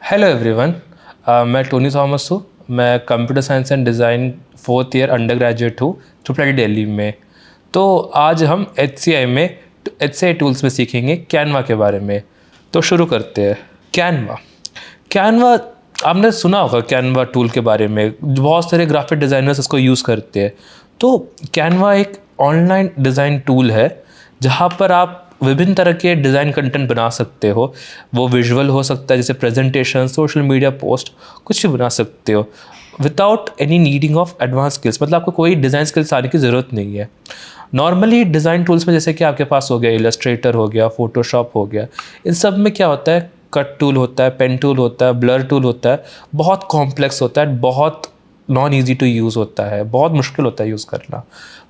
Hello everyone. मैं Tony Thomas हूँ। मैं computer science and design fourth year under graduate हूँ ट्रिपल दिल्ली में। तो आज हम एच सी आई टूल्स में सीखेंगे कैनवा के बारे में। तो शुरू करते हैं। कैनवा कैनवा आपने सुना होगा कैनवा टूल के बारे में, बहुत सारे ग्राफिक डिज़ाइनर्स इसको यूज़ करते हैं। तो कैनवा एक ऑनलाइन डिज़ाइन टूल है जहाँ पर आप विभिन्न तरह के डिज़ाइन कंटेंट बना सकते हो। वो विजुअल हो सकता है, जैसे प्रेजेंटेशन, सोशल मीडिया पोस्ट, कुछ भी बना सकते हो without any needing of advance skills. मतलब आपको कोई डिज़ाइन स्किल्स आने की ज़रूरत नहीं है। नॉर्मली डिज़ाइन टूल्स में जैसे कि आपके पास हो गया इलस्ट्रेटर, हो गया फोटोशॉप, हो गया, इन सब में क्या होता है, कट टूल होता है, पेन टूल होता है, ब्लर टूल होता है, बहुत कॉम्प्लेक्स होता है, बहुत नॉन ईजी टू यूज़ होता है, बहुत मुश्किल होता है यूज़ करना।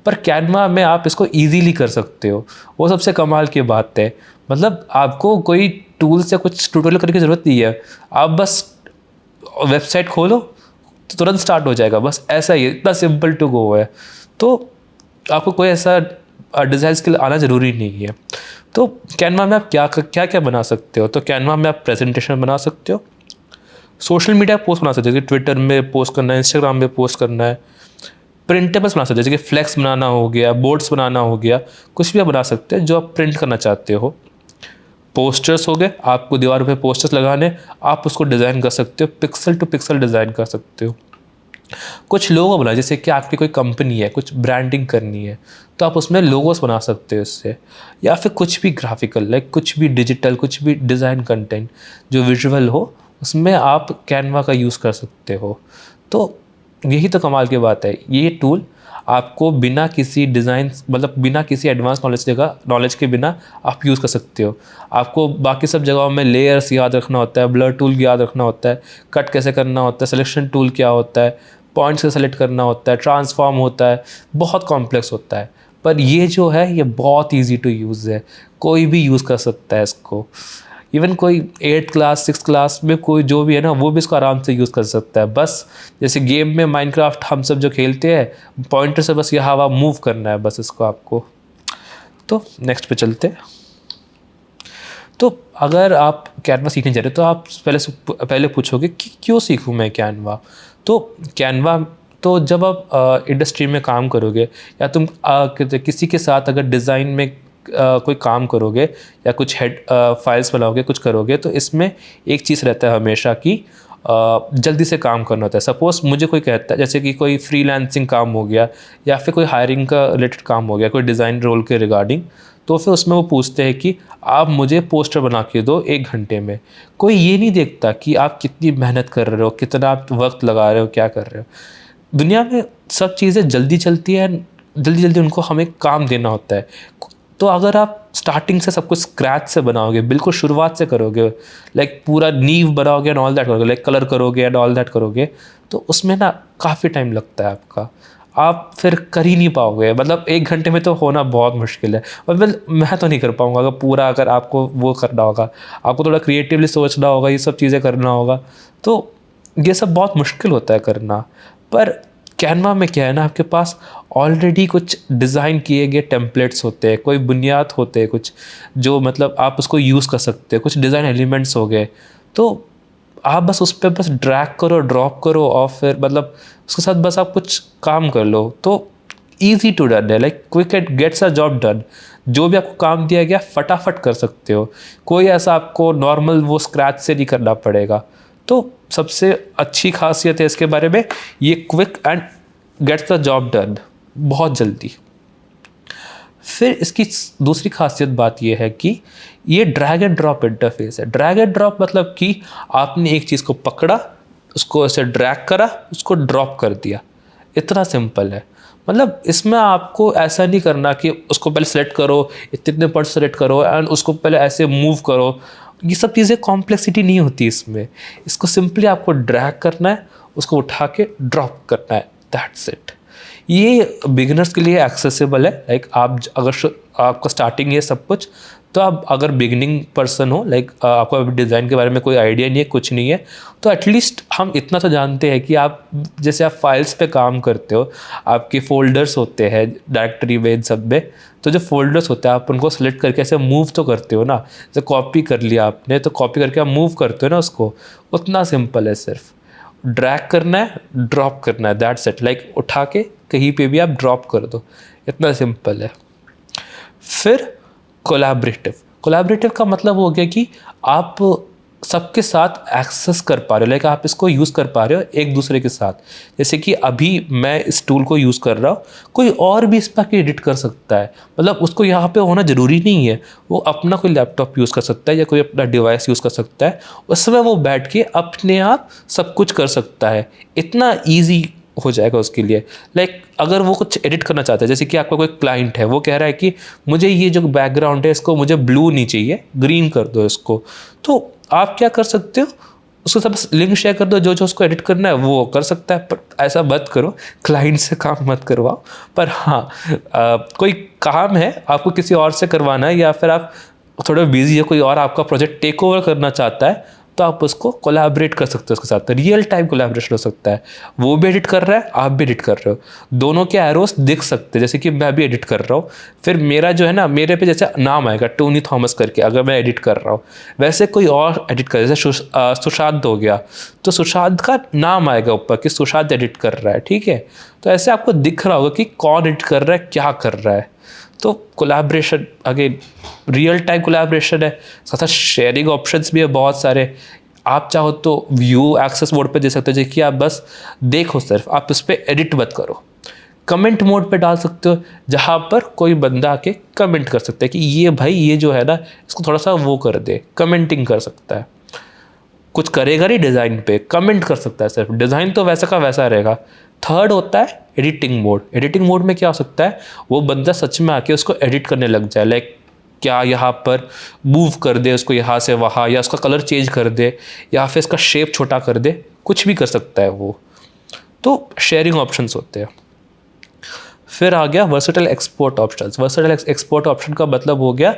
पर कैनवा में आप इसको ईजीली कर सकते हो। वो सबसे कमाल की बात है। मतलब आपको कोई टूल से कुछ ट्यूटोरियल करने की ज़रूरत नहीं है। आप बस वेबसाइट खोलो तो तुरंत स्टार्ट हो जाएगा। बस ऐसा ही है, इतना सिंपल टू गो है। तो आपको कोई ऐसा डिज़ाइन स्किल आना ज़रूरी नहीं है। तो कैनवा में आप क्या क्या बना सकते हो। तो कैनवा में आप प्रेजेंटेशन बना सकते हो, सोशल मीडिया पोस्ट बना सकते हो, जैसे ट्विटर में पोस्ट करना है, इंस्टाग्राम में पोस्ट करना है, प्रिंटेबल्स बना सकते हो, जैसे कि फ्लैक्स बनाना हो गया, बोर्ड्स बनाना हो गया, कुछ भी आप बना सकते हैं जो आप प्रिंट करना चाहते हो। पोस्टर्स हो गए, आपको दीवार पे पोस्टर्स लगाने, आप उसको डिज़ाइन कर सकते हो, पिक्सल टू पिक्सल डिज़ाइन कर सकते हो। कुछ लोगो बना, जैसे कि आपकी कोई कंपनी है, कुछ ब्रांडिंग करनी है, तो आप उसमें लोगोस बना सकते हो इससे। या फिर कुछ भी ग्राफिकल, लाइक कुछ भी डिजिटल, कुछ भी डिज़ाइन कंटेंट जो विजुअल हो, उसमें आप कैनवा का यूज़ कर सकते हो। तो यही तो कमाल की बात है। ये टूल आपको बिना किसी डिज़ाइन, मतलब बिना किसी एडवांस नॉलेज के बिना आप यूज़ कर सकते हो। आपको बाकी सब जगहों में लेयर्स याद रखना होता है, ब्लर टूल याद रखना होता है, कट कैसे करना होता है, सिलेक्शन टूल क्या होता है, पॉइंट्स से सेलेक्ट करना होता है, ट्रांसफॉर्म होता है, बहुत कॉम्प्लेक्स होता है। पर ये जो है ये बहुत ईजी टू यूज़ है, कोई भी यूज़ कर सकता है इसको। इवन कोई 8th क्लास 6th क्लास में कोई जो भी है ना, वो भी इसको आराम से यूज़ कर सकता है। बस जैसे गेम में माइनक्राफ्ट हम सब जो खेलते हैं, पॉइंटर से बस यहाँ वहाँ मूव करना है बस इसको आपको। तो नेक्स्ट पे चलते हैं। तो अगर आप कैनवा सीखने जा रहे हो तो आप पहले पूछोगे कि क्यों सीखूं मैं कैनवा। तो कैनवा, तो जब आप इंडस्ट्री में काम करोगे या तुम किसी के साथ अगर डिज़ाइन में कोई काम करोगे या कुछ हेड फाइल्स बनाओगे, कुछ करोगे, तो इसमें एक चीज़ रहता है हमेशा कि जल्दी से काम करना होता है। सपोज़ मुझे कोई कहता है, जैसे कि कोई फ्रीलांसिंग काम हो गया या फिर कोई हायरिंग का रिलेटेड काम हो गया, कोई डिज़ाइन रोल के रिगार्डिंग, तो फिर उसमें वो पूछते हैं कि आप मुझे पोस्टर बना के दो 1 घंटे में। कोई ये नहीं देखता कि आप कितनी मेहनत कर रहे हो, कितना आप वक्त लगा रहे हो, क्या कर रहे हो। दुनिया में सब चीज़ें जल्दी चलती हैं, जल्दी जल्दी उनको हमें काम देना होता है। तो अगर आप स्टार्टिंग से सब कुछ स्क्रैच से बनाओगे, बिल्कुल शुरुआत से करोगे, लाइक पूरा नींव बनाओगे एंड ऑल दैट करोगे, लाइक कलर करोगे एंड ऑल दैट करोगे, तो उसमें ना काफ़ी टाइम लगता है आपका। आप फिर कर ही नहीं पाओगे। मतलब 1 घंटे में तो होना बहुत मुश्किल है। और मैं तो नहीं कर पाऊँगा अगर पूरा, अगर आपको वो करना होगा, आपको थोड़ा क्रिएटिवली सोचना होगा, ये सब चीज़ें करना होगा, तो ये सब बहुत मुश्किल होता है करना। पर कैनवा में क्या है ना, आपके पास ऑलरेडी कुछ डिज़ाइन किए गए टेम्पलेट्स होते हैं, कोई बुनियाद होते हैं कुछ, जो मतलब आप उसको यूज़ कर सकते हैं, कुछ डिज़ाइन एलिमेंट्स हो गए। तो आप बस उस पर बस ड्रैग करो, ड्रॉप करो, और फिर मतलब उसके साथ बस आप कुछ काम कर लो। तो ईजी टू डन है, like quick at gets a job done. जो भी आपको काम दिया गया फटाफट कर सकते हो। कोई ऐसा आपको नॉर्मल वो स्क्रैच से नहीं करना पड़ेगा। तो सबसे अच्छी खासियत है इसके बारे में, ये quick and gets the job done, बहुत जल्दी। फिर इसकी दूसरी खासियत बात यह है कि ये ड्रैग एंड ड्रॉप इंटरफेस है। ड्रैग एंड ड्रॉप मतलब कि आपने एक चीज़ को पकड़ा, उसको ऐसे ड्रैग करा, उसको ड्रॉप कर दिया, इतना सिंपल है। मतलब इसमें आपको ऐसा नहीं करना कि उसको पहले सेलेक्ट करो, इतने पर सेलेक्ट करो एंड उसको पहले ऐसे मूव करो। ये सब चीज़ें कॉम्प्लेक्सिटी नहीं होती इसमें। इसको सिंपली आपको ड्रैग करना है, उसको उठा के ड्रॉप करना है, दैट्स इट। ये बिगिनर्स के लिए एक्सेसिबल है। लाइक आप अगर आपका स्टार्टिंग है सब कुछ, तो आप अगर बिगिनिंग पर्सन हो, लाइक आपको अभी डिज़ाइन के बारे में कोई आइडिया नहीं है, कुछ नहीं है, तो एटलीस्ट हम इतना तो जानते हैं कि आप जैसे आप फाइल्स पे काम करते हो, आपके फोल्डर्स होते हैं डायरेक्टरी में, इन सब में, तो जो फोल्डर्स होते हैं आप उनको सेलेक्ट करके ऐसे मूव तो करते हो ना, जैसे कॉपी कर लिया आपने तो कॉपी करके आप मूव करते हो ना उसको, उतना सिंपल है। सिर्फ ड्रैग करना है, ड्रॉप करना है, दैट्स इट। लाइक उठा के कहीं पे भी आप ड्रॉप कर दो, इतना सिंपल है। फिर कोलैबोरेटिव का मतलब हो गया कि आप सबके साथ एक्सेस कर पा रहे हो, लाइक आप इसको यूज़ कर पा रहे हो एक दूसरे के साथ। जैसे कि अभी मैं इस टूल को यूज़ कर रहा हूँ, कोई और भी इस पर एडिट कर सकता है, मतलब उसको यहाँ पे होना ज़रूरी नहीं है, वो अपना कोई लैपटॉप यूज़ कर सकता है या कोई अपना डिवाइस यूज़ कर सकता है, उसमें वो बैठ के अपने आप सब कुछ कर सकता है। इतना ईजी हो जाएगा उसके लिए। लाइक अगर वो कुछ एडिट करना चाहता है, जैसे कि आपका कोई क्लाइंट है, वो कह रहा है कि मुझे ये जो बैकग्राउंड है इसको मुझे ब्लू नहीं चाहिए, ग्रीन कर दो इसको, तो आप क्या कर सकते हो, उसको सब लिंक शेयर कर दो, जो जो उसको एडिट करना है वो कर सकता है। पर ऐसा मत करो, क्लाइंट से काम मत करवाओ। पर हाँ, कोई काम है आपको किसी और से करवाना है, या फिर आप थोड़ा बिजी है, कोई और आपका प्रोजेक्ट टेक ओवर करना चाहता है, तो आप उसको कोलैबोरेट कर सकते हो उसके साथ। रियल टाइम कोलैबोरेशन हो सकता है, वो भी एडिट कर रहा है, आप भी एडिट कर रहे हो, दोनों के एरोस दिख सकते हैं। जैसे कि मैं भी एडिट कर रहा हूँ, फिर मेरा जो है ना, मेरे पे जैसे नाम आएगा टोनी थॉमस करके, अगर मैं एडिट कर रहा हूँ, वैसे कोई और एडिट कर, जैसे सुशांत हो गया, तो सुशांत का नाम आएगा ऊपर कि सुशांत एडिट कर रहा है, ठीक है। तो ऐसे आपको दिख रहा होगा कि कौन एडिट कर रहा है, क्या कर रहा है। तो collaboration again real time collaboration है, साथ साथ शेयरिंग ऑप्शंस भी है बहुत सारे। आप चाहो तो व्यू एक्सेस मोड पे दे सकते हो, कि आप बस देखो, सिर्फ आप उस पर एडिट मत करो। कमेंट मोड पे डाल सकते हो, जहाँ पर कोई बंदा आके कमेंट कर सकता है कि ये भाई ये जो है ना, इसको थोड़ा सा वो कर दे, कमेंटिंग कर सकता है। कुछ करेगा नहीं डिज़ाइन पे, कमेंट कर सकता है सिर्फ, डिज़ाइन तो वैसा का वैसा रहेगा। थर्ड होता है एडिटिंग मोड। एडिटिंग मोड में क्या हो सकता है, वो बंदा सच में आके उसको एडिट करने लग जाए, लाइक क्या यहाँ पर मूव कर दे उसको यहाँ से वहाँ, या उसका कलर चेंज कर दे, या फिर इसका शेप छोटा कर दे, कुछ भी कर सकता है वो। तो शेयरिंग ऑप्शंस होते हैं। फिर आ गया versatile export options. Versatile export option का मतलब हो गया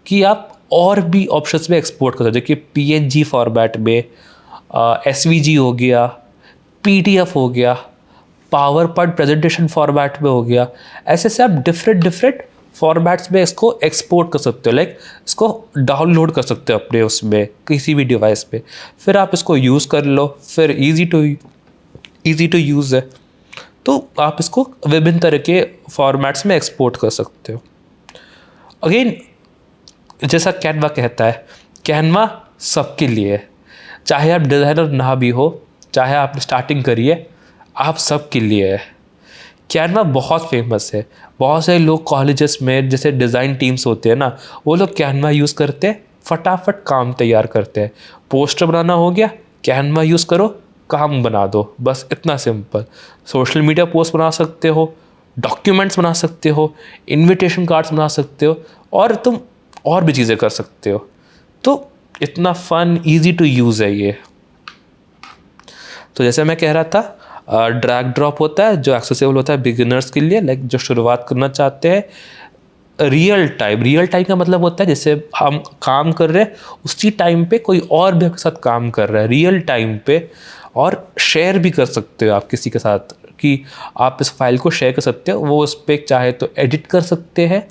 कि आप और भी ऑप्शंस में एक्सपोर्ट कर सकते हो, कि पीएनजी फॉर्मेट में, एसवीजी हो गया, पीडीएफ हो गया, पावर पॉइंट प्रेजेंटेशन फॉर्मेट में हो गया। ऐसे से आप डिफरेंट फॉर्मेट्स में इसको एक्सपोर्ट कर सकते हो, लाइक इसको डाउनलोड कर सकते हो अपने उसमें किसी भी डिवाइस पे, फिर आप इसको यूज़ कर लो। फिर इजी टू यूज़ है, तो आप इसको विभिन्न तरह के फॉर्मेट्स में एक्सपोर्ट कर सकते हो। अगेन जैसा कैनवा कहता है, कैनवा सबके लिए है, चाहे आप डिज़ाइनर ना भी हो, चाहे आप स्टार्टिंग करिए, आप सबके लिए है। कैनवा बहुत फेमस है, बहुत सारे लोग कॉलेजेस में जैसे डिज़ाइन टीम्स होते हैं ना, वो लोग कैनवा यूज़ करते हैं, फटाफट काम तैयार करते हैं। पोस्टर बनाना हो गया, कैनवा यूज़ करो, काम बना दो, बस इतना सिंपल। सोशल मीडिया पोस्ट बना सकते हो, डॉक्यूमेंट्स बना सकते हो, इनविटेशन कार्ड्स बना सकते हो, और तुम और भी चीज़ें कर सकते हो। तो इतना फन इजी टू यूज़ है ये। तो जैसे मैं कह रहा था, ड्रैग ड्रॉप होता है जो एक्सेसिबल होता है बिगिनर्स के लिए, लाइक जो शुरुआत करना चाहते हैं। रियल टाइम का मतलब होता है जैसे हम काम कर रहे हैं उसी टाइम पे कोई और भी आपके साथ काम कर रहा है रियल टाइम पे, और शेयर भी कर सकते हो आप किसी के साथ, कि आप इस फाइल को शेयर कर सकते हो, वो उस पर चाहे तो एडिट कर सकते हैं।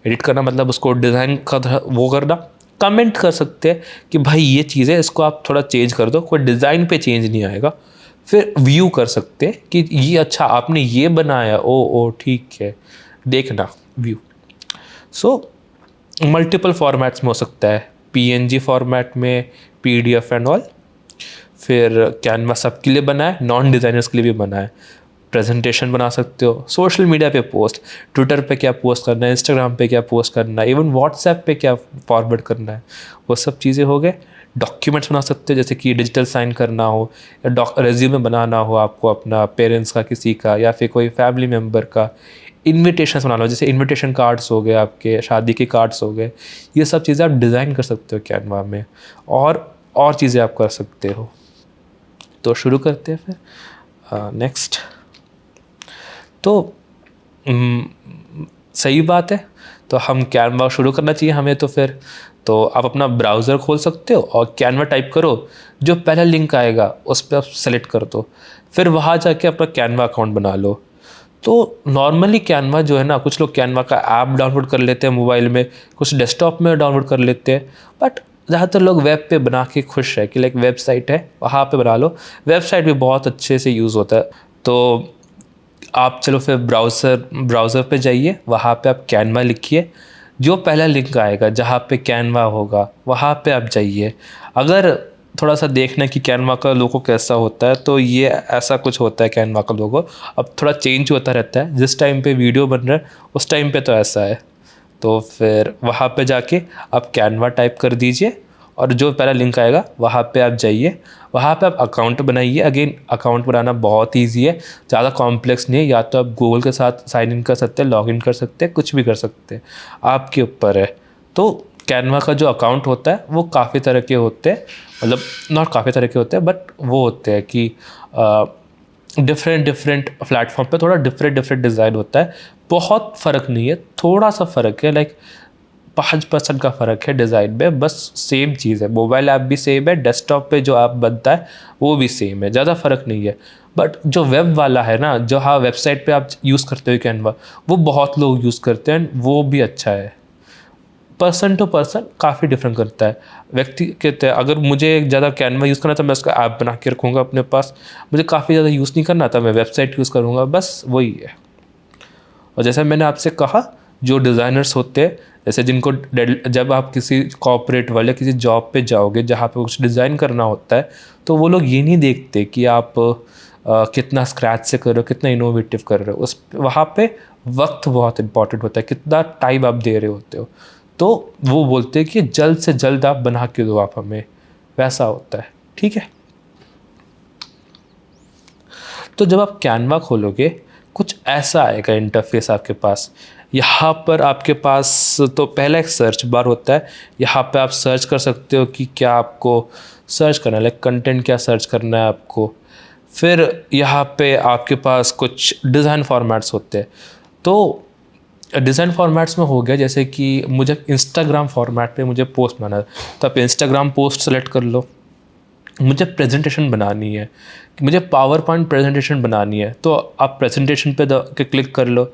एडिट करना मतलब उसको डिज़ाइन का वो करना, कमेंट कर सकते हैं कि भाई ये चीज़ है, इसको आप थोड़ा चेंज कर दो, कोई डिज़ाइन पे चेंज नहीं आएगा। फिर व्यू कर सकते हैं कि ये अच्छा आपने ये बनाया, ओ ठीक है, देखना व्यू। सो मल्टीपल फॉर्मेट्स में हो सकता है, पीएनजी फॉर्मेट में, पीडीएफ एंड ऑल। फिर कैनवा सबके लिए बना है, नॉन डिज़ाइनर्स के लिए भी बना है। प्रेजेंटेशन बना सकते हो, सोशल मीडिया पे पोस्ट, ट्विटर पे क्या पोस्ट करना है, इंस्टाग्राम पे क्या पोस्ट करना है, इवन व्हाट्सएप पे क्या फॉरवर्ड करना है, वो सब चीज़ें हो गए। डॉक्यूमेंट्स बना सकते हो, जैसे कि डिजिटल साइन करना हो, या रेज्यूमे बनाना हो आपको अपना पेरेंट्स का, किसी का, या फिर कोई फैमिली मेम्बर का। इन्विटेशंस बना लो, जैसे इन्विटेशन कार्ड्स हो गए, आपके शादी के कार्ड्स हो गए, ये सब चीज़ें आप डिज़ाइन कर सकते हो कैनवा में, और चीज़ें आप कर सकते हो। तो शुरू करते हैं फिर नेक्स्ट। तो सही बात है, तो हम कैनवा शुरू करना चाहिए हमें। तो फिर तो आप अपना ब्राउज़र खोल सकते हो और कैनवा टाइप करो, जो पहला लिंक आएगा उस पर आप सेलेक्ट कर दो, फिर वहाँ जाके अपना कैनवा अकाउंट बना लो। तो नॉर्मली कैनवा जो है ना, कुछ लोग कैनवा का ऐप डाउनलोड कर लेते हैं मोबाइल में, कुछ डेस्कटॉप में डाउनलोड कर लेते हैं, बट ज़्यादातर लोग वेब पे बना के खुश है कि लाइक वेबसाइट है वहाँ पे बना लो। वेबसाइट भी बहुत अच्छे से यूज़ होता है। तो आप चलो फिर ब्राउज़र पे जाइए, वहाँ पे आप कैनवा लिखिए, जो पहला लिंक आएगा जहाँ पे कैनवा होगा वहाँ पे आप जाइए। अगर थोड़ा सा देखना कि कैनवा का लोगो कैसा होता है, तो ये ऐसा कुछ होता है कैनवा का लोगो। अब थोड़ा चेंज होता रहता है, जिस टाइम पे वीडियो बन रहा है उस टाइम पे तो ऐसा है। तो फिर वहाँ पे जाके आप कैनवा टाइप कर दीजिए और जो पहला लिंक आएगा वहाँ पे आप जाइए, वहाँ पे आप अकाउंट बनाइए। अगेन अकाउंट बनाना बहुत ईजी है, ज़्यादा कॉम्प्लेक्स नहीं है। या तो आप गूगल के साथ साइन इन कर सकते हैं, लॉग इन कर सकते हैं, कुछ भी कर सकते हैं, आपके ऊपर है। तो कैनवा का जो अकाउंट होता है वो काफ़ी तरह के होते हैं, मतलब नॉट काफ़ी तरह के होते हैं, बट वो होते हैं कि डिफरेंट प्लेटफॉर्म पे थोड़ा डिफरेंट डिज़ाइन होता है। बहुत फ़र्क नहीं है, थोड़ा सा फ़र्क है, लाइक 5% का फ़र्क है डिज़ाइन में, बस सेम चीज़ है। मोबाइल ऐप भी सेम है, डेस्कटॉप पे जो ऐप बनता है वो भी सेम है, ज़्यादा फ़र्क नहीं है। बट जो वेब वाला है ना, जो हाँ वेबसाइट पे आप यूज़ करते हो कैनवा, वो बहुत लोग यूज़ करते हैं, वो भी अच्छा है। पर्सन टू पर्सन काफ़ी डिफरेंट करता है। व्यक्ति कहते हैं अगर मुझे ज़्यादा कैनवा यूज़ करना था, मैं उसका ऐप बना के रखूँगा अपने पास। मुझे काफ़ी ज़्यादा यूज़ नहीं करना था, मैं वेबसाइट यूज़ करूँगा, बस वही है। और जैसे मैंने आपसे कहा, जो डिज़ाइनर्स होते हैं, जैसे जिनको जब आप किसी कॉर्पोरेट वाले किसी जॉब पे जाओगे जहाँ पे कुछ डिज़ाइन करना होता है, तो वो लोग ये नहीं देखते कि आप कितना स्क्रैच से कर रहे हो, कितना इनोवेटिव कर रहे हो। उस वहाँ पे वक्त बहुत इंपॉर्टेंट होता है, कितना टाइम आप दे रहे होते हो। तो वो बोलते हैं कि जल्द से जल्द आप बना के दो आप हमें, वैसा होता है। ठीक है, तो जब आप कैनवा खोलोगे कुछ ऐसा आएगा इंटरफेस आपके पास। यहाँ पर आपके पास तो पहला एक सर्च बार होता है, यहाँ पे आप सर्च कर सकते हो कि क्या आपको सर्च करना है, लाइक कंटेंट क्या सर्च करना है आपको। फिर यहाँ पे आपके पास कुछ डिज़ाइन फॉर्मेट्स होते हैं। तो डिज़ाइन फॉर्मेट्स में हो गया, जैसे कि मुझे इंस्टाग्राम फॉर्मेट पे मुझे पोस्ट बनाना है, तो आप इंस्टाग्राम पोस्ट सेलेक्ट कर लो। मुझे प्रेजेंटेशन बनानी है, मुझे पावर पॉइंट प्रेजेंटेशन बनानी है, तो आप प्रेजेंटेशन पे के क्लिक कर लो।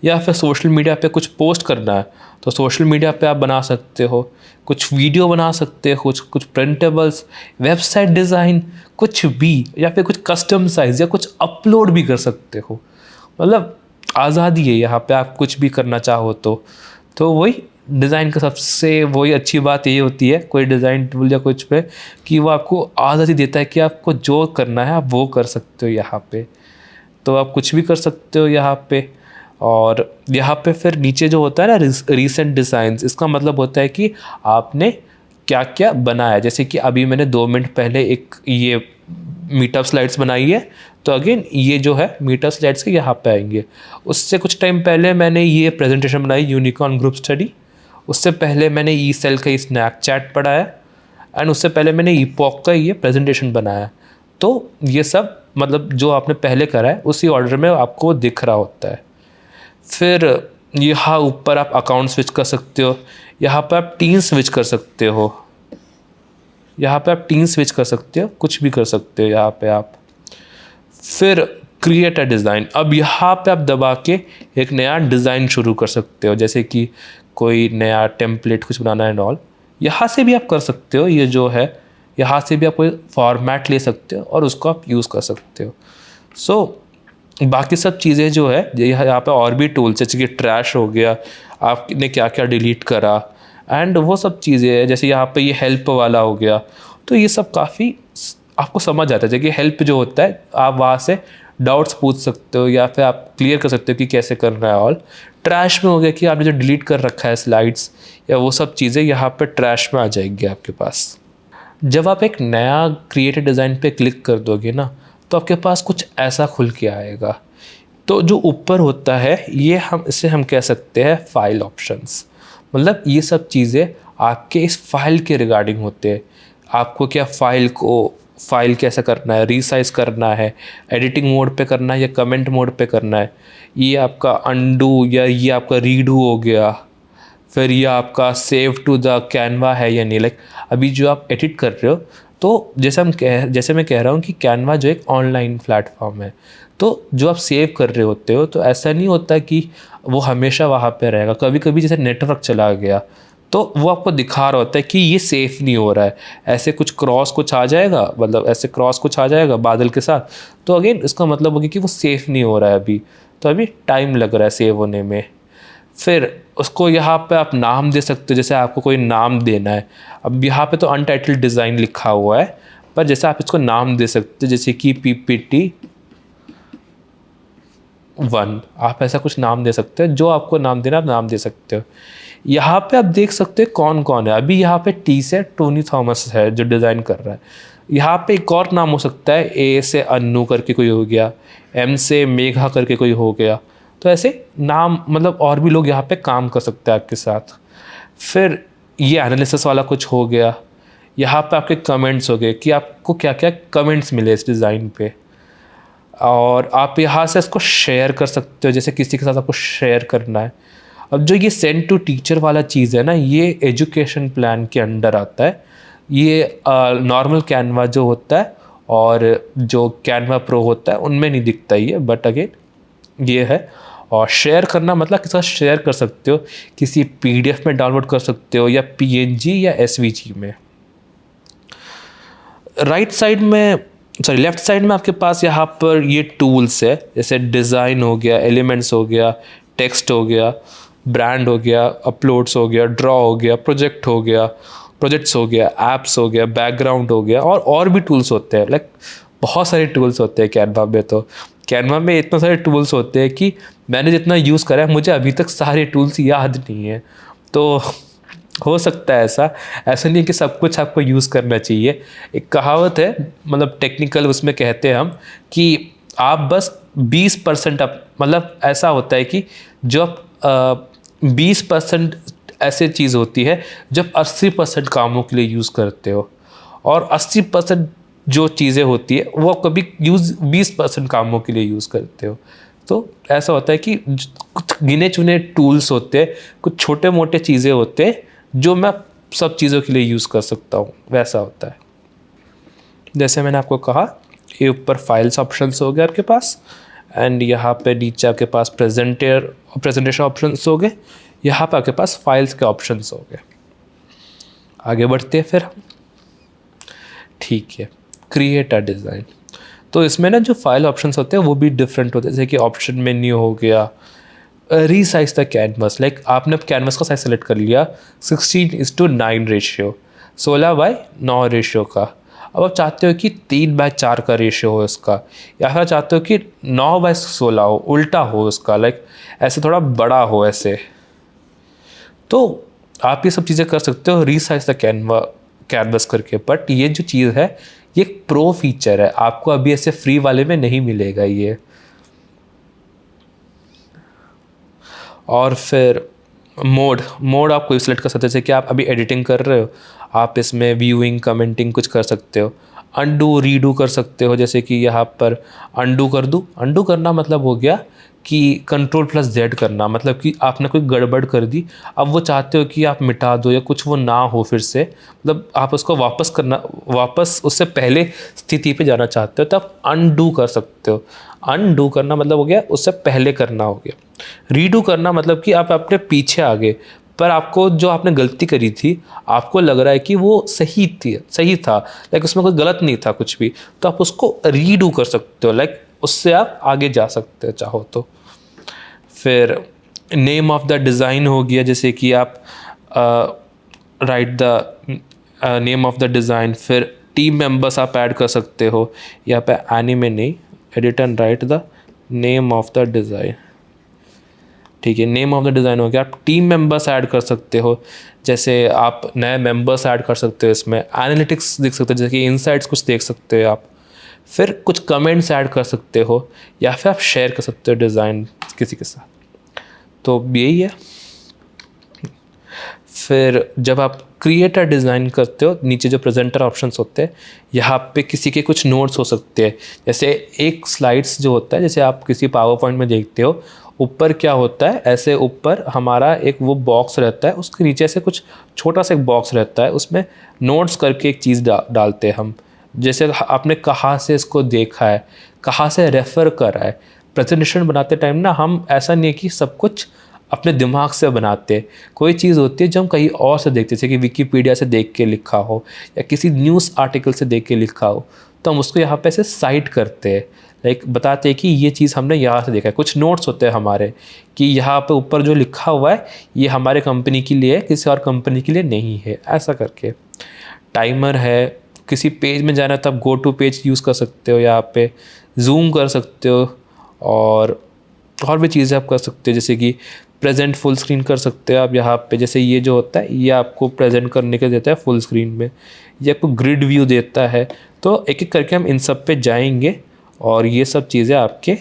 या फिर सोशल मीडिया पे कुछ पोस्ट करना है, तो सोशल मीडिया पे आप बना सकते हो, कुछ वीडियो बना सकते हो, कुछ प्रिंटेबल्स, वेबसाइट डिज़ाइन, कुछ भी, या फिर कुछ कस्टम साइज़ या कुछ अपलोड भी कर सकते हो। मतलब आज़ादी है यहाँ पे, आप कुछ भी करना चाहो तो वही डिज़ाइन का सबसे वही अच्छी बात ये होती है कोई डिज़ाइन टूल या कुछ पे, कि वो आपको आज़ादी देता है कि आपको जो करना है आप वो कर सकते हो यहाँ पे। तो आप कुछ भी कर सकते हो यहाँ पे। और यहाँ पे फिर नीचे जो होता है ना रीसेंट डिज़ाइंस, इसका मतलब होता है कि आपने क्या क्या बनाया। जैसे कि अभी मैंने 2 मिनट पहले एक ये मीटअप स्लाइड्स बनाई है, तो अगेन ये जो है मीटअप स्लाइड्स के यहाँ पे आएंगे। उससे कुछ टाइम पहले मैंने ये प्रेजेंटेशन बनाई यूनिकॉर्न ग्रुप स्टडी। उससे पहले मैंने ई सेल का स्नैपचैट पढ़ा है, एंड उससे पहले मैंने ईपॉक का ये प्रेजेंटेशन बनाया। तो ये सब मतलब जो आपने पहले करा है उसी ऑर्डर में आपको दिख रहा होता है। फिर यहाँ ऊपर आप अकाउंट स्विच कर सकते हो, यहाँ पर आप टीम स्विच कर सकते हो, यहाँ पे आप टीम स्विच कर सकते हो, कुछ भी कर सकते हो यहाँ पे आप। फिर क्रिएट अ डिज़ाइन, अब यहाँ पे आप दबा के एक नया डिज़ाइन शुरू कर सकते हो, जैसे कि कोई नया टेम्पलेट कुछ बनाना है ऑल। यहाँ से भी आप कर सकते हो, ये जो है यहाँ से भी आप कोई फॉर्मेट ले सकते हो और उसको आप यूज़ कर सकते हो। सो बाकी सब चीज़ें जो है यहाँ पे और भी टूल्स जैसे कि ट्रैश हो गया, आपने क्या क्या डिलीट करा, एंड वो सब चीज़ें हैं। जैसे यहाँ पे ये हेल्प वाला हो गया, तो ये सब काफ़ी आपको समझ आता है। जैसे कि हेल्प जो होता है आप वहाँ से डाउट्स पूछ सकते हो या फिर आप क्लियर कर सकते हो कि कैसे करना है ऑल। ट्रैश में हो गया कि आपने जो डिलीट कर रखा है स्लाइड्स या वो सब चीज़ें यहाँ पे ट्रैश में आ जाएंगी आपके पास। जब आप एक नया क्रिएटिव डिज़ाइन पे क्लिक कर दोगे ना, तो आपके पास कुछ ऐसा खुल के आएगा। तो जो ऊपर होता है ये इसे हम कह सकते हैं फाइल ऑप्शंस। मतलब ये सब चीज़ें आपके इस फाइल के रिगार्डिंग होते हैं। आपको क्या फाइल को फाइल कैसे करना है, रीसाइज करना है, एडिटिंग मोड पे करना है या कमेंट मोड पे करना है, ये आपका अंडू या ये आपका रीडू हो गया, फिर ये आपका सेव टू द कैनवा है या नहीं। लाइक अभी जो आप एडिट कर रहे हो, तो जैसे मैं कह रहा हूँ कि कैनवा जो एक ऑनलाइन प्लेटफॉर्म है, तो जो आप सेव कर रहे होते हो तो ऐसा नहीं होता कि वो हमेशा वहाँ पे रहेगा। कभी कभी जैसे नेटवर्क चला गया तो वो आपको दिखा रहा होता है कि ये सेफ़ नहीं हो रहा है, ऐसे कुछ आ जाएगा, मतलब ऐसे क्रॉस कुछ आ जाएगा बादल के साथ, तो अगेन इसका मतलब होगा कि वो सेफ़ नहीं हो रहा है अभी, तो अभी टाइम लग रहा है सेव होने में। फिर उसको यहाँ पे आप नाम दे सकते हो, जैसे आपको कोई नाम देना है। अब यहाँ पे तो अनटाइटल्ड डिज़ाइन लिखा हुआ है, पर जैसे आप इसको नाम दे सकते हो, जैसे कि PPT 1, आप ऐसा कुछ नाम दे सकते हो, जो आपको नाम देना आप नाम दे सकते हो। यहाँ पे आप देख सकते हो कौन कौन है। अभी यहाँ पे T से टोनी थॉमस है जो डिज़ाइन कर रहा है। यहाँ पे एक और नाम हो सकता है, A से अन्नू करके कोई हो गया, M से मेघा करके कोई हो गया। तो ऐसे नाम, मतलब और भी लोग यहाँ पे काम कर सकते हैं आपके साथ। फिर ये एनालिसिस वाला कुछ हो गया। यहाँ पे आपके कमेंट्स हो गए कि आपको क्या क्या कमेंट्स मिले इस डिज़ाइन पे, और आप यहाँ से इसको शेयर कर सकते हो, जैसे किसी के साथ आपको शेयर करना है। अब जो ये सेंड टू टीचर वाला चीज़ है ना, ये एजुकेशन प्लान के अंडर आता है। ये नॉर्मल कैनवा जो होता है और जो कैनवा प्रो होता है उनमें नहीं दिखता ये, बट अगेन ये है। और शेयर करना मतलब किसी के साथ शेयर कर सकते हो, किसी PDF में डाउनलोड कर सकते हो या PNG या SVG में। लेफ़्ट साइड में आपके पास यहाँ पर ये टूल्स है, जैसे डिज़ाइन हो गया, एलिमेंट्स हो गया, टेक्स्ट हो गया, ब्रांड हो गया, अपलोड्स हो गया, ड्रॉ हो गया, प्रोजेक्ट्स हो गया, ऐप्स हो गया, बैकग्राउंड हो गया, और भी टूल्स होते हैं। लाइक बहुत सारे टूल्स होते हैं कैनवा में। तो कैनवा में इतने सारे टूल्स होते हैं कि मैंने जितना यूज़ करा है मुझे अभी तक सारे टूल्स याद नहीं है। तो हो सकता है ऐसा नहीं है कि सब कुछ आपको यूज़ करना चाहिए। एक कहावत है, मतलब टेक्निकल, उसमें कहते हैं हम कि आप बस 20% आप, मतलब ऐसा होता है कि जो 20% ऐसे चीज़ होती है जब 80% कामों के लिए यूज़ करते हो, और 80% जो चीज़ें होती है वो कभी 20% कामों के लिए यूज़ करते हो। तो ऐसा होता है कि कुछ गिने चुने टूल्स होते हैं, कुछ छोटे मोटे चीज़ें होते हैं जो मैं सब चीज़ों के लिए यूज़ कर सकता हूँ, वैसा होता है। जैसे मैंने आपको कहा, ये ऊपर फाइल्स ऑप्शंस हो गए आपके पास, एंड यहाँ पे नीचे आपके पास प्रेजेंटेशन ऑप्शंस हो गए, यहाँ पे आपके पास फाइल्स के ऑप्शंस हो गए। आगे बढ़ते हैं फिर हम। ठीक है, क्रिएट अ डिज़ाइन। तो इसमें ना जो फाइल ऑप्शंस होते हैं वो भी डिफरेंट होते हैं, जैसे कि ऑप्शन मेन्यू हो गया, रीसाइज द कैनवस। लाइक आपने अब कैनवस का साइज सेलेक्ट कर लिया 16:9 रेशियो, 16:9 रेशियो का। अब आप चाहते हो कि 3:4 का रेशियो हो इसका, या फिर चाहते हो कि 9:16 हो, उल्टा हो उसका, लाइक ऐसे थोड़ा बड़ा हो ऐसे। तो आप ये सब चीज़ें कर सकते हो रीसाइज द कैनवस करके। बट ये जो चीज़ है ये एक प्रो फीचर है, आपको अभी ऐसे फ्री वाले में नहीं मिलेगा ये। और फिर मोड आप कोई सिलेक्ट कर सकते हो, जैसे कि आप अभी एडिटिंग कर रहे हो, आप इसमें व्यूइंग, कमेंटिंग कुछ कर सकते हो। अंडू रीडू कर सकते हो, जैसे कि यहाँ पर अंडू कर दूँ। अंडू करना मतलब हो गया कि Ctrl+Z करना, मतलब कि आपने कोई गड़बड़ कर दी, अब वो चाहते हो कि आप मिटा दो या कुछ वो ना हो फिर से, मतलब आप उसको वापस उससे पहले स्थिति पे जाना चाहते हो, तब अनडू कर सकते हो। अनडू करना मतलब हो गया उससे पहले करना हो गया। रीडू करना मतलब कि आप अपने पीछे आ गए, पर आपको जो आपने गलती करी थी आपको लग रहा है कि वो सही था, लाइक उसमें कोई गलत नहीं था कुछ भी, तो आप उसको रीडू कर सकते हो, लाइक उससे आप आगे जा सकते हो चाहो तो। फिर नेम ऑफ द डिज़ाइन हो गया, जैसे कि आप right the name of the design. फिर टीम मेंबर्स आप ऐड कर सकते हो, यहाँ पे एनिमे नहीं, edit and right the name of the design. ठीक है, नेम ऑफ द डिज़ाइन हो गया। आप टीम मेंबर्स ऐड कर सकते हो, जैसे आप नए मेंबर्स ऐड कर सकते हो, इसमें एनालिटिक्स देख सकते हो, जैसे कि इनसाइट्स कुछ देख सकते हो आप। फिर कुछ कमेंट्स ऐड कर सकते हो, या फिर आप शेयर कर सकते हो डिज़ाइन किसी के साथ। तो यही है। फिर जब आप क्रिएटर डिज़ाइन करते हो, नीचे जो प्रेजेंटर ऑप्शंस होते हैं, यहाँ पे किसी के कुछ नोट्स हो सकते हैं। जैसे एक स्लाइड्स जो होता है, जैसे आप किसी पावर पॉइंट में देखते हो, ऊपर क्या होता है, ऐसे ऊपर हमारा एक वो बॉक्स रहता है, उसके नीचे से कुछ छोटा सा एक बॉक्स रहता है, उसमें नोट्स करके एक चीज़ डालते हैं हम। जैसे आपने कहाँ से इसको देखा है, कहाँ से रेफ़र करा है। प्रेजेंटेशन बनाते टाइम ना हम ऐसा नहीं है कि सब कुछ अपने दिमाग से बनाते हैं। कोई चीज़ होती है जो हम कहीं और से देखते हैं, जैसे कि विकिपीडिया से देख के लिखा हो या किसी न्यूज़ आर्टिकल से देख के लिखा हो, तो हम उसको यहाँ पे ऐसे साइट करते हैं, लाइक बताते हैं कि ये चीज़ हमने यहाँ से देखा है। कुछ नोट्स होते हैं हमारे कि यहाँ पे ऊपर जो लिखा हुआ है ये हमारे कंपनी के लिए है, किसी और कंपनी के लिए नहीं है, ऐसा करके। टाइमर है, किसी पेज में जाना है तो आप गो टू पेज यूज़ कर सकते हो, यहाँ पे जूम कर सकते हो, और भी चीज़ें आप कर सकते हो, जैसे कि प्रेजेंट फुल स्क्रीन कर सकते हो आप यहाँ पे। जैसे ये जो होता है ये आपको प्रेजेंट करने के देता है फुल स्क्रीन में, ये आपको ग्रिड व्यू देता है। तो एक एक करके हम इन सब पे जाएंगे, और ये सब चीज़ें आपके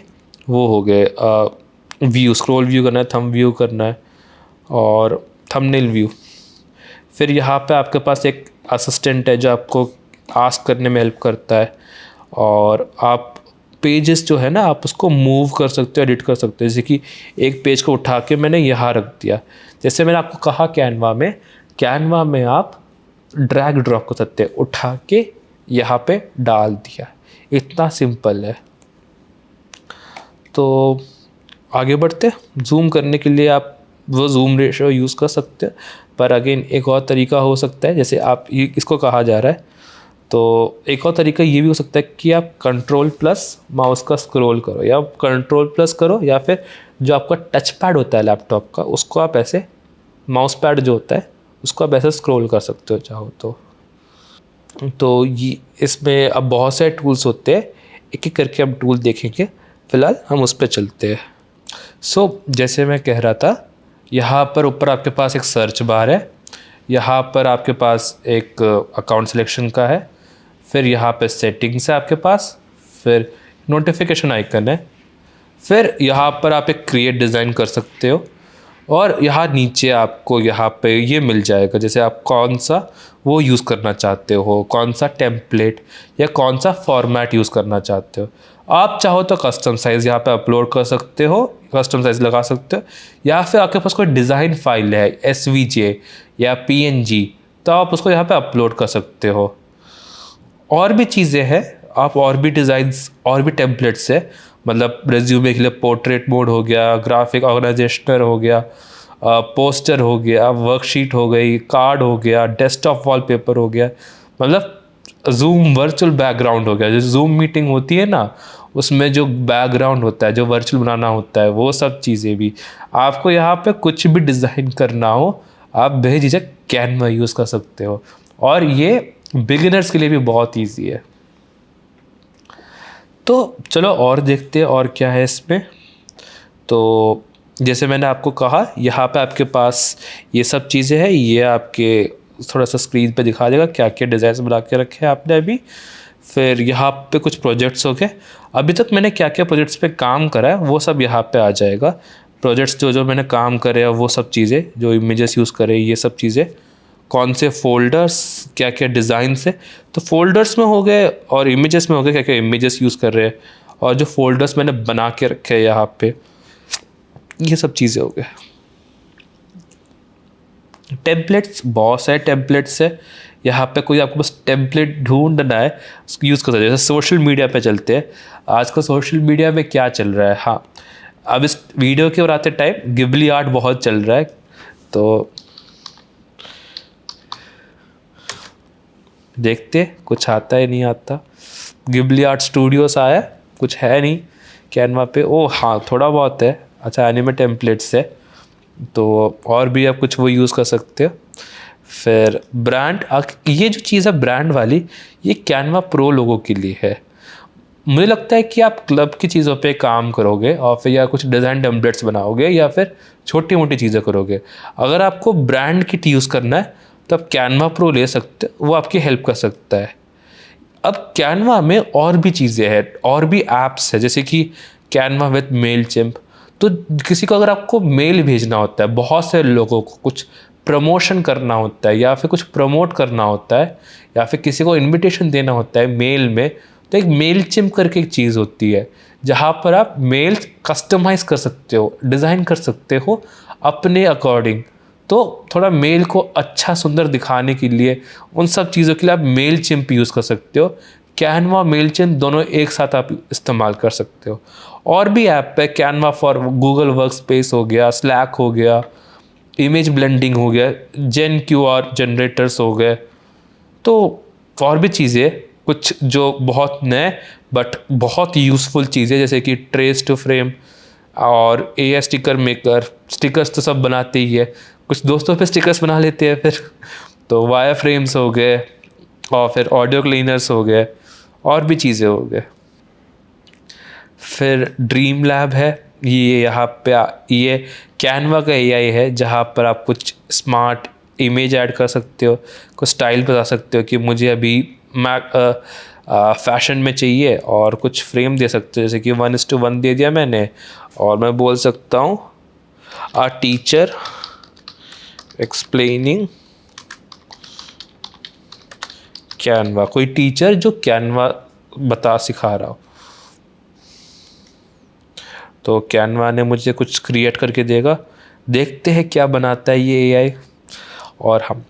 वो हो गए व्यू, स्क्रॉल व्यू करना है, थंब व्यू करना है, और थंबनेल व्यू। फिर यहाँ पे आपके पास एक असिस्टेंट है जो आपको आस्क करने में हेल्प करता है, और आप पेजेस जो है ना आप उसको मूव कर सकते हो, एडिट कर सकते हो। जैसे कि एक पेज को उठा के मैंने यहाँ रख दिया, जैसे मैंने आपको कहा कैनवा में आप ड्रैग ड्रॉप कर सकते हैं, उठा के यहाँ पे डाल दिया, इतना सिंपल है। तो आगे बढ़ते, जूम करने के लिए आप वो जूम रेशो यूज़ कर सकते हैं, पर अगेन एक और तरीका हो सकता है, जैसे आप ये इसको कहा जा रहा है, तो एक और तरीका ये भी हो सकता है कि आप कंट्रोल प्लस माउस का स्क्रॉल करो, या कंट्रोल प्लस करो, या फिर जो आपका टच पैड होता है लैपटॉप का, उसको आप ऐसे माउस पैड जो होता है उसको आप ऐसे स्क्रॉल कर सकते हो चाहो तो ये इसमें अब बहुत सारे टूल्स होते हैं, एक एक करके अब टूल देखेंगे, फ़िलहाल हम उस पर चलते हैं। जैसे मैं कह रहा था, यहाँ पर ऊपर आपके पास एक सर्च बार है, यहाँ पर आपके पास एक अकाउंट सिलेक्शन का है, फिर यहाँ पे सेटिंग्स है आपके पास, फिर नोटिफिकेशन आइकन है, फिर यहाँ पर आप एक क्रिएट डिज़ाइन कर सकते हो, और यहाँ नीचे आपको यहाँ पे ये मिल जाएगा, जैसे आप कौन सा वो यूज़ करना चाहते हो, कौन सा टेम्पलेट या कौन सा फॉर्मेट यूज़ करना चाहते हो। आप चाहो तो कस्टम साइज़ यहाँ पे अपलोड कर सकते हो, कस्टम साइज़ लगा सकते हो, या फिर आपके पास कोई डिज़ाइन फाइल है SVJ या PNG, तो आप उसको यहाँ पे अपलोड कर सकते हो। और भी चीज़ें हैं, आप और भी डिज़ाइंस और भी टेम्पलेट्स है, मतलब रेज्यूमे के लिए पोर्ट्रेट मोड हो गया, ग्राफिक ऑर्गेनाइजेशनर हो गया, पोस्टर हो गया, वर्कशीट हो गई, कार्ड हो गया, डेस्कटॉप वॉलपेपर हो गया, मतलब जूम वर्चुअल बैकग्राउंड हो गया। जो जूम मीटिंग होती है ना, उसमें जो बैकग्राउंड होता है, जो वर्चुअल बनाना होता है, वो सब चीज़ें भी आपको यहाँ पे कुछ भी डिज़ाइन करना हो, आप बेझिझक कैनवा यूज़ कर सकते हो, और ये बिगिनर्स के लिए भी बहुत ईजी है। तो चलो और देखते हैं और क्या है इसमें। तो जैसे मैंने आपको कहा, यहाँ पे आपके पास ये सब चीज़ें हैं, ये आपके थोड़ा सा स्क्रीन पे दिखा देगा क्या क्या डिज़ाइन बना के रखे हैं आपने अभी। फिर यहाँ पे कुछ प्रोजेक्ट्स हो गए, अभी तक मैंने क्या क्या प्रोजेक्ट्स पे काम करा है वो सब यहाँ पे आ जाएगा। प्रोजेक्ट्स जो जो मैंने काम करे हैं वो सब चीज़ें, जो इमेजेस यूज़ करे, ये सब चीज़ें, कौन से फोल्डर्स, क्या क्या डिज़ाइंस है, तो फोल्डर्स में हो गए, और इमेजेस में हो गए क्या क्या इमेजेस यूज़ कर रहे हैं, और जो फोल्डर्स मैंने बना के रखे हैं यहाँ पे, ये सब चीज़ें हो गए। टेम्पलेट्स, बहुत सारे टेम्पलेट्स है यहाँ पे, कोई आपको बस टेम्पलेट ढूंढना है यूज़ कर सकते हैं। जैसे सोशल मीडिया पे चलते हैं, आजकल सोशल मीडिया में क्या चल रहा है, हाँ अब इस वीडियो के बनाते टाइम गिबली आर्ट बहुत चल रहा है, तो देखते कुछ आता है नहीं आता। गिबली आर्ट स्टूडियोस आया, कुछ है नहीं कैनवा पे, ओ हाँ थोड़ा बहुत है, अच्छा एनिमे टेम्पलेट्स है, तो और भी आप कुछ वो यूज़ कर सकते हो। फिर ब्रांड, ये जो चीज़ है ब्रांड वाली, ये कैनवा प्रो लोगों के लिए है। मुझे लगता है कि आप क्लब की चीज़ों पे काम करोगे, और फिर या कुछ डिज़ाइन टेम्पलेट्स बनाओगे, या फिर छोटी मोटी चीज़ें करोगे। अगर आपको ब्रांड किट यूज़ करना है तो आप कैनवा प्रो ले सकते हो, वो आपकी हेल्प कर सकता है। अब कैनवा में और भी चीज़ें हैं, और भी ऐप्स है, जैसे कि कैनवा विद मेल चिम्प। तो किसी को अगर आपको मेल भेजना होता है, बहुत से लोगों को, कुछ प्रमोशन करना होता है या फिर कुछ प्रमोट करना होता है या फिर किसी को इनविटेशन देना होता है मेल में, तो एक मेल चिम करके एक चीज़ होती है जहाँ पर आप मेल्स कस्टमाइज़ कर सकते हो, डिज़ाइन कर सकते हो अपने अकॉर्डिंग। तो थोड़ा मेल को अच्छा सुंदर दिखाने के लिए उन सब चीज़ों के लिए आप मेल चिम्प यूज़ कर सकते हो। कैनवा, मेल चिम्प दोनों एक साथ आप इस्तेमाल कर सकते हो। और भी ऐप है, Canva for Google work space हो गया, स्लैक हो गया, इमेज ब्लेंडिंग हो गया, जेन क्यू आर जनरेटर्स हो गए। तो और भी चीज़ें कुछ जो बहुत नए बट बहुत यूज़फुल चीज़ें, जैसे कि ट्रेस टू फ्रेम और ए स्टिकर मेकर। स्टिकर्स तो सब बनाते ही है, कुछ दोस्तों पे स्टिकर्स बना लेते हैं फिर। तो वायर फ्रेम्स हो गए और फिर ऑडियो क्लीनर्स हो गए और भी चीज़ें हो गए। फिर ड्रीम लैब है, ये यहाँ पे ये कैनवा का एआई है जहाँ पर आप कुछ स्मार्ट इमेज ऐड कर सकते हो, कुछ स्टाइल बता सकते हो कि मुझे अभी फैशन में चाहिए और कुछ फ्रेम दे सकते हो, जैसे कि 1:1 दे दिया मैंने और मैं बोल सकता हूँ आ टीचर एक्सप्लेनिंग कैनवा, कोई टीचर जो कैनवा सिखा रहा हो। तो कैनवा ने मुझे कुछ क्रिएट करके देगा, देखते हैं क्या बनाता है ये एआई। और हम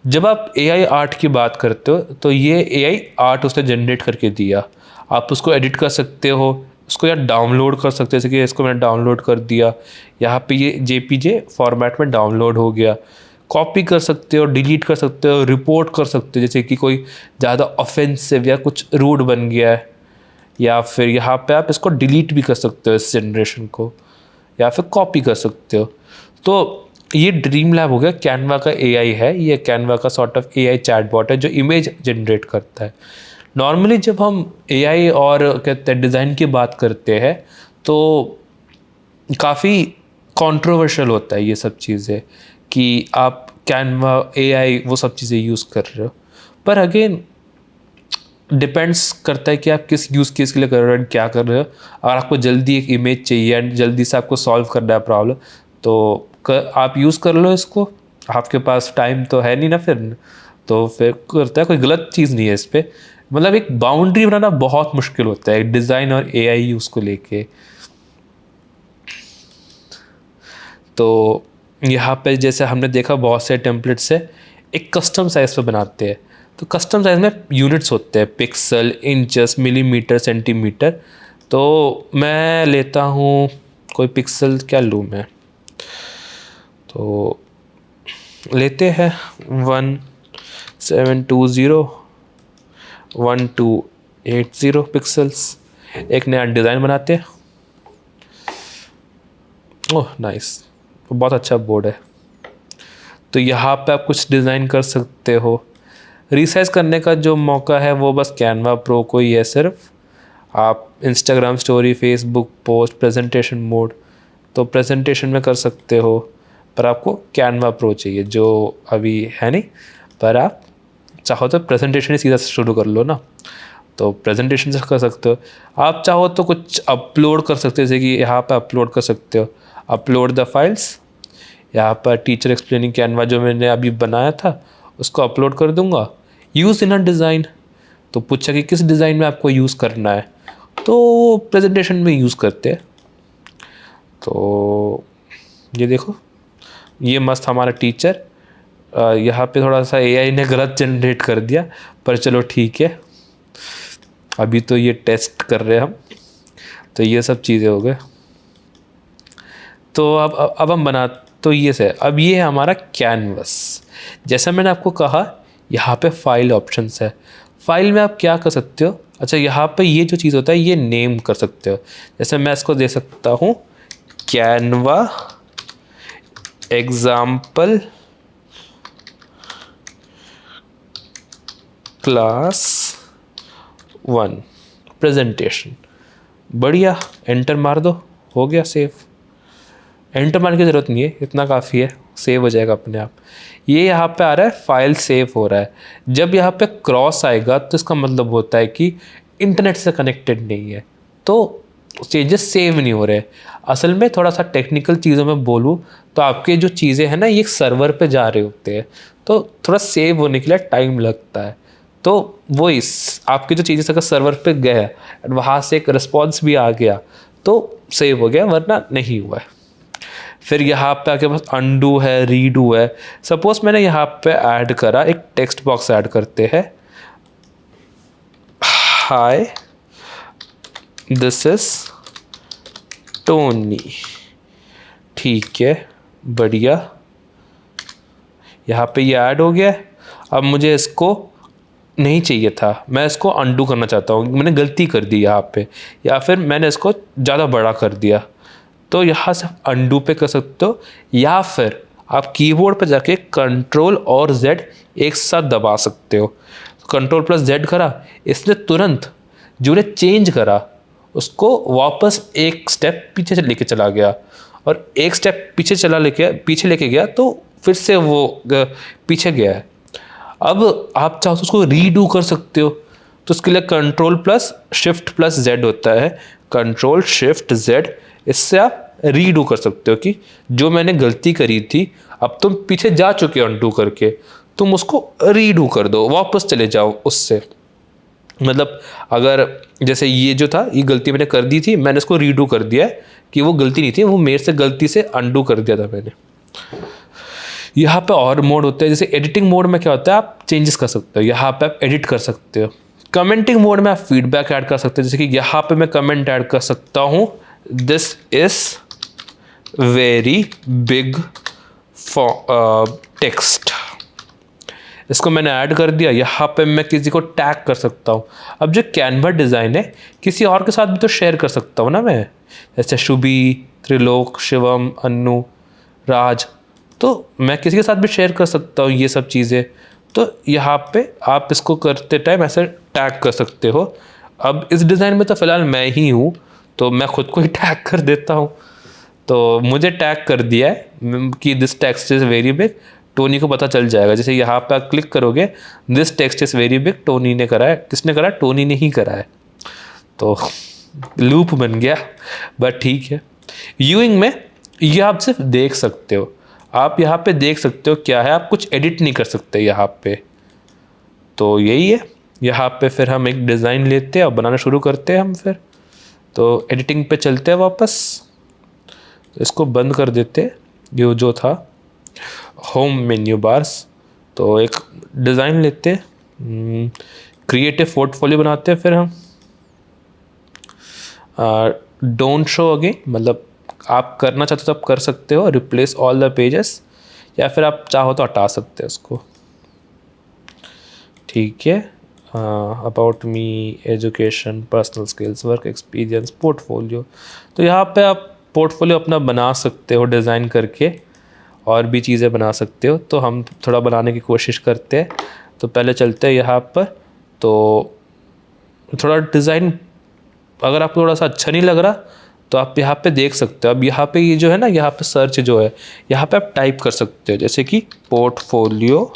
जब आप एआई आर्ट की बात करते हो तो ये एआई आर्ट उसने जनरेट करके दिया, आप उसको एडिट कर सकते हो, उसको या डाउनलोड कर सकते हो, जैसे कि इसको मैंने डाउनलोड कर दिया, यहाँ पे ये जेपीजे फॉर्मेट में डाउनलोड हो गया। कॉपी कर सकते हो, डिलीट कर सकते हो, रिपोर्ट कर सकते हो, जैसे कि कोई ज़्यादा ऑफेंसिव या कुछ रूड बन गया है, या फिर यहाँ पे आप इसको डिलीट भी कर सकते हो इस जनरेशन को, या फिर कॉपी कर सकते हो। तो ये ड्रीम लैब हो गया, कैनवा का एआई है, ये कैनवा का सॉर्ट ऑफ एआई चैटबॉट है जो इमेज जनरेट करता है। नॉर्मली जब हम एआई और कहते हैं डिज़ाइन की बात करते हैं तो काफ़ी कंट्रोवर्शियल होता है ये सब चीज़ें कि आप कैनवा, एआई वो सब चीज़ें यूज़ कर रहे हो। पर अगेन डिपेंड्स करता है कि आप किस यूज़ केस के लिए कर रहे हो, क्या कर रहे हो। अगर आपको जल्दी एक इमेज चाहिए एंड जल्दी से आपको सॉल्व करना है प्रॉब्लम, तो आप यूज़ कर लो इसको, आपके पास टाइम तो है नहीं ना फिर, तो फिर करता है, कोई गलत चीज़ नहीं है इस पर। मतलब एक बाउंड्री बनाना बहुत मुश्किल होता है डिज़ाइन और एआई यूज़ को लेके। तो यहाँ पे जैसे हमने देखा बहुत से टेम्पलेट्स से एक कस्टम साइज़ पे बनाते हैं, तो कस्टम साइज़ में यूनिट्स होते हैं, पिक्सल, इंचेस, मिलीमीटर, सेंटीमीटर। तो मैं लेता हूँ कोई पिक्सल, क्या लूँ मैं, तो लेते हैं 1720 1280 पिक्सल्स। एक नया डिज़ाइन बनाते हैं। ओह नाइस, बहुत अच्छा बोर्ड है। तो यहाँ पे आप कुछ डिज़ाइन कर सकते हो। रिसाइज करने का जो मौका है वो बस कैनवा प्रो को ही है सिर्फ। आप Instagram story, Facebook post, presentation mode, तो प्रेजेंटेशन में कर सकते हो, पर आपको कैनवा प्रो चाहिए जो अभी है नहीं। पर आप चाहो तो प्रेजेंटेशन ही सीधा शुरू कर लो ना, तो प्रेजेंटेशन से कर सकते हो। आप चाहो तो कुछ अपलोड कर सकते हो, जैसे कि यहाँ पे अपलोड कर सकते हो, अपलोड द फाइल्स। यहाँ पर टीचर एक्सप्लेनिंग कैनवा जो मैंने अभी बनाया था उसको अपलोड कर दूंगा। यूज़ इन अ डिज़ाइन, तो पूछा कि किस डिज़ाइन में आपको यूज़ करना है, तो प्रेजेंटेशन में यूज़ करते हैं। तो ये देखो, ये मस्त हमारा टीचर। यहाँ पे थोड़ा सा एआई ने गलत जनरेट कर दिया, पर चलो ठीक है, अभी तो ये टेस्ट कर रहे हैं हम। तो ये सब चीज़ें हो गए। तो अब हम बना, तो ये से अब ये है हमारा कैनवस। जैसा मैंने आपको कहा यहाँ पे फाइल ऑप्शंस है। फाइल में आप क्या कर सकते हो, अच्छा यहाँ पे ये जो चीज़ होता है ये नेम कर सकते हो। जैसे मैं इसको दे सकता हूँ कैनवा एग्जाम्पल क्लास 1 प्रेजेंटेशन। बढ़िया, एंटर मार दो, हो गया सेव। एंटर मारने की ज़रूरत नहीं है, इतना काफ़ी है, सेव हो जाएगा अपने आप। ये यहाँ पे आ रहा है फाइल सेव हो रहा है। जब यहाँ पे क्रॉस आएगा तो इसका मतलब होता है कि इंटरनेट से कनेक्टेड नहीं है। तो चेंजेस सेव नहीं हो रहे। असल में थोड़ा सा टेक्निकल चीज़ों में बोलूँ तो आपके जो चीज़ें हैं ना ये सर्वर पे जा रहे होते हैं, तो थोड़ा सेव होने के लिए टाइम लगता है। तो वो इस आपकी जो चीज़ें अगर सर्वर पे गया और वहाँ से एक रिस्पॉन्स भी आ गया तो सेव हो गया, वरना नहीं हुआ है। फिर यहाँ पे आपके पास अंडू है, रीडू है। सपोज मैंने यहाँ पे ऐड करा, एक टेक्स्ट बॉक्स ऐड करते हैं, हाय दिस इज टोनी। ठीक है, बढ़िया, यहाँ पे ये ऐड हो गया। अब मुझे इसको नहीं चाहिए था, मैं इसको अंडू करना चाहता हूँ, मैंने गलती कर दी यहाँ पे, या फिर मैंने इसको ज़्यादा बड़ा कर दिया, तो यहाँ से अंडू पे कर सकते हो, या फिर आप कीबोर्ड पे जाके कंट्रोल और जेड एक साथ दबा सकते हो। कंट्रोल प्लस जेड करा, इसने तुरंत जो ने चेंज करा उसको वापस एक स्टेप पीछे से लेके चला गया, और एक स्टेप पीछे लेके गया तो फिर से वो पीछे गया है। अब आप चाहो तो उसको रीडू कर सकते हो, तो उसके लिए control plus shift plus Z होता है, कंट्रोल शिफ्ट जेड, इससे आप रीडू कर सकते हो कि जो मैंने गलती करी थी, अब तुम पीछे जा चुके हो अनडू करके, तुम उसको रीडू कर दो, वापस चले जाओ उससे। मतलब अगर जैसे ये जो था, ये गलती मैंने कर दी थी, मैंने इसको रीडू कर दिया है कि वो गलती नहीं थी, वो मेरे से गलती से अनडू कर दिया था मैंने। यहाँ पे और मोड होते हैं, जैसे एडिटिंग मोड में क्या होता है, आप चेंजेस कर सकते हो, यहाँ पे आप एडिट कर सकते हो। कमेंटिंग मोड में आप फीडबैक ऐड कर सकते हो, जैसे कि यहाँ पे मैं कमेंट ऐड कर सकता हूँ, this is very big text, इसको मैंने ऐड कर दिया। यहाँ पे मैं किसी को टैग कर सकता हूँ। अब जो कैनवा डिज़ाइन है किसी और के साथ भी तो शेयर कर सकता हूँ ना मैं, जैसे शुभी, त्रिलोक, शिवम, अन्नू, राज, तो मैं किसी के साथ भी शेयर कर सकता हूँ ये सब चीज़ें। तो यहाँ पे आप इसको करते टाइम ऐसे टैग कर सकते हो। अब इस डिज़ाइन में तो फ़िलहाल मैं ही हूँ, तो मैं खुद को ही टैग कर देता हूँ। तो मुझे टैग कर दिया है कि this text is very big, Tony को पता चल जाएगा। जैसे यहाँ पे आप क्लिक करोगे, this text is very big, Tony ने करा है। किसने करा? टोनी ने ही करा है। तो लूप बन गया, बट ठीक है। व्यूइंग में ये आप सिर्फ देख सकते हो, आप यहाँ पे देख सकते हो क्या है, आप कुछ एडिट नहीं कर सकते यहाँ पे। तो यही है, यहाँ पे फिर हम एक डिज़ाइन लेते हैं और बनाना शुरू करते हैं हम फिर। तो एडिटिंग पे चलते हैं वापस, इसको बंद कर देते हैं, ये जो था होम मेन्यू बार्स। तो एक डिज़ाइन लेते हैं, क्रिएटिव पोर्टफोलियो बनाते हैं फिर हम। डोंट शो अगेन, मतलब आप करना चाहते हो तो आप कर सकते हो, रिप्लेस ऑल द पेजेस, या फिर आप चाहो तो हटा सकते हो उसको। ठीक है, about me, education, personal skills, work experience, portfolio. तो यहाँ पे आप पोर्टफोलियो अपना बना सकते हो डिज़ाइन करके, और भी चीज़ें बना सकते हो। तो हम थोड़ा बनाने की कोशिश करते हैं। तो पहले चलते हैं यहाँ पर, तो थोड़ा डिज़ाइन अगर आपको थोड़ा सा अच्छा नहीं लग रहा तो आप यहाँ पे देख सकते हो। अब यहाँ पे ये जो है ना, यहाँ पे सर्च जो है, यहाँ पे आप टाइप कर सकते हो, जैसे कि पोर्टफोलियो।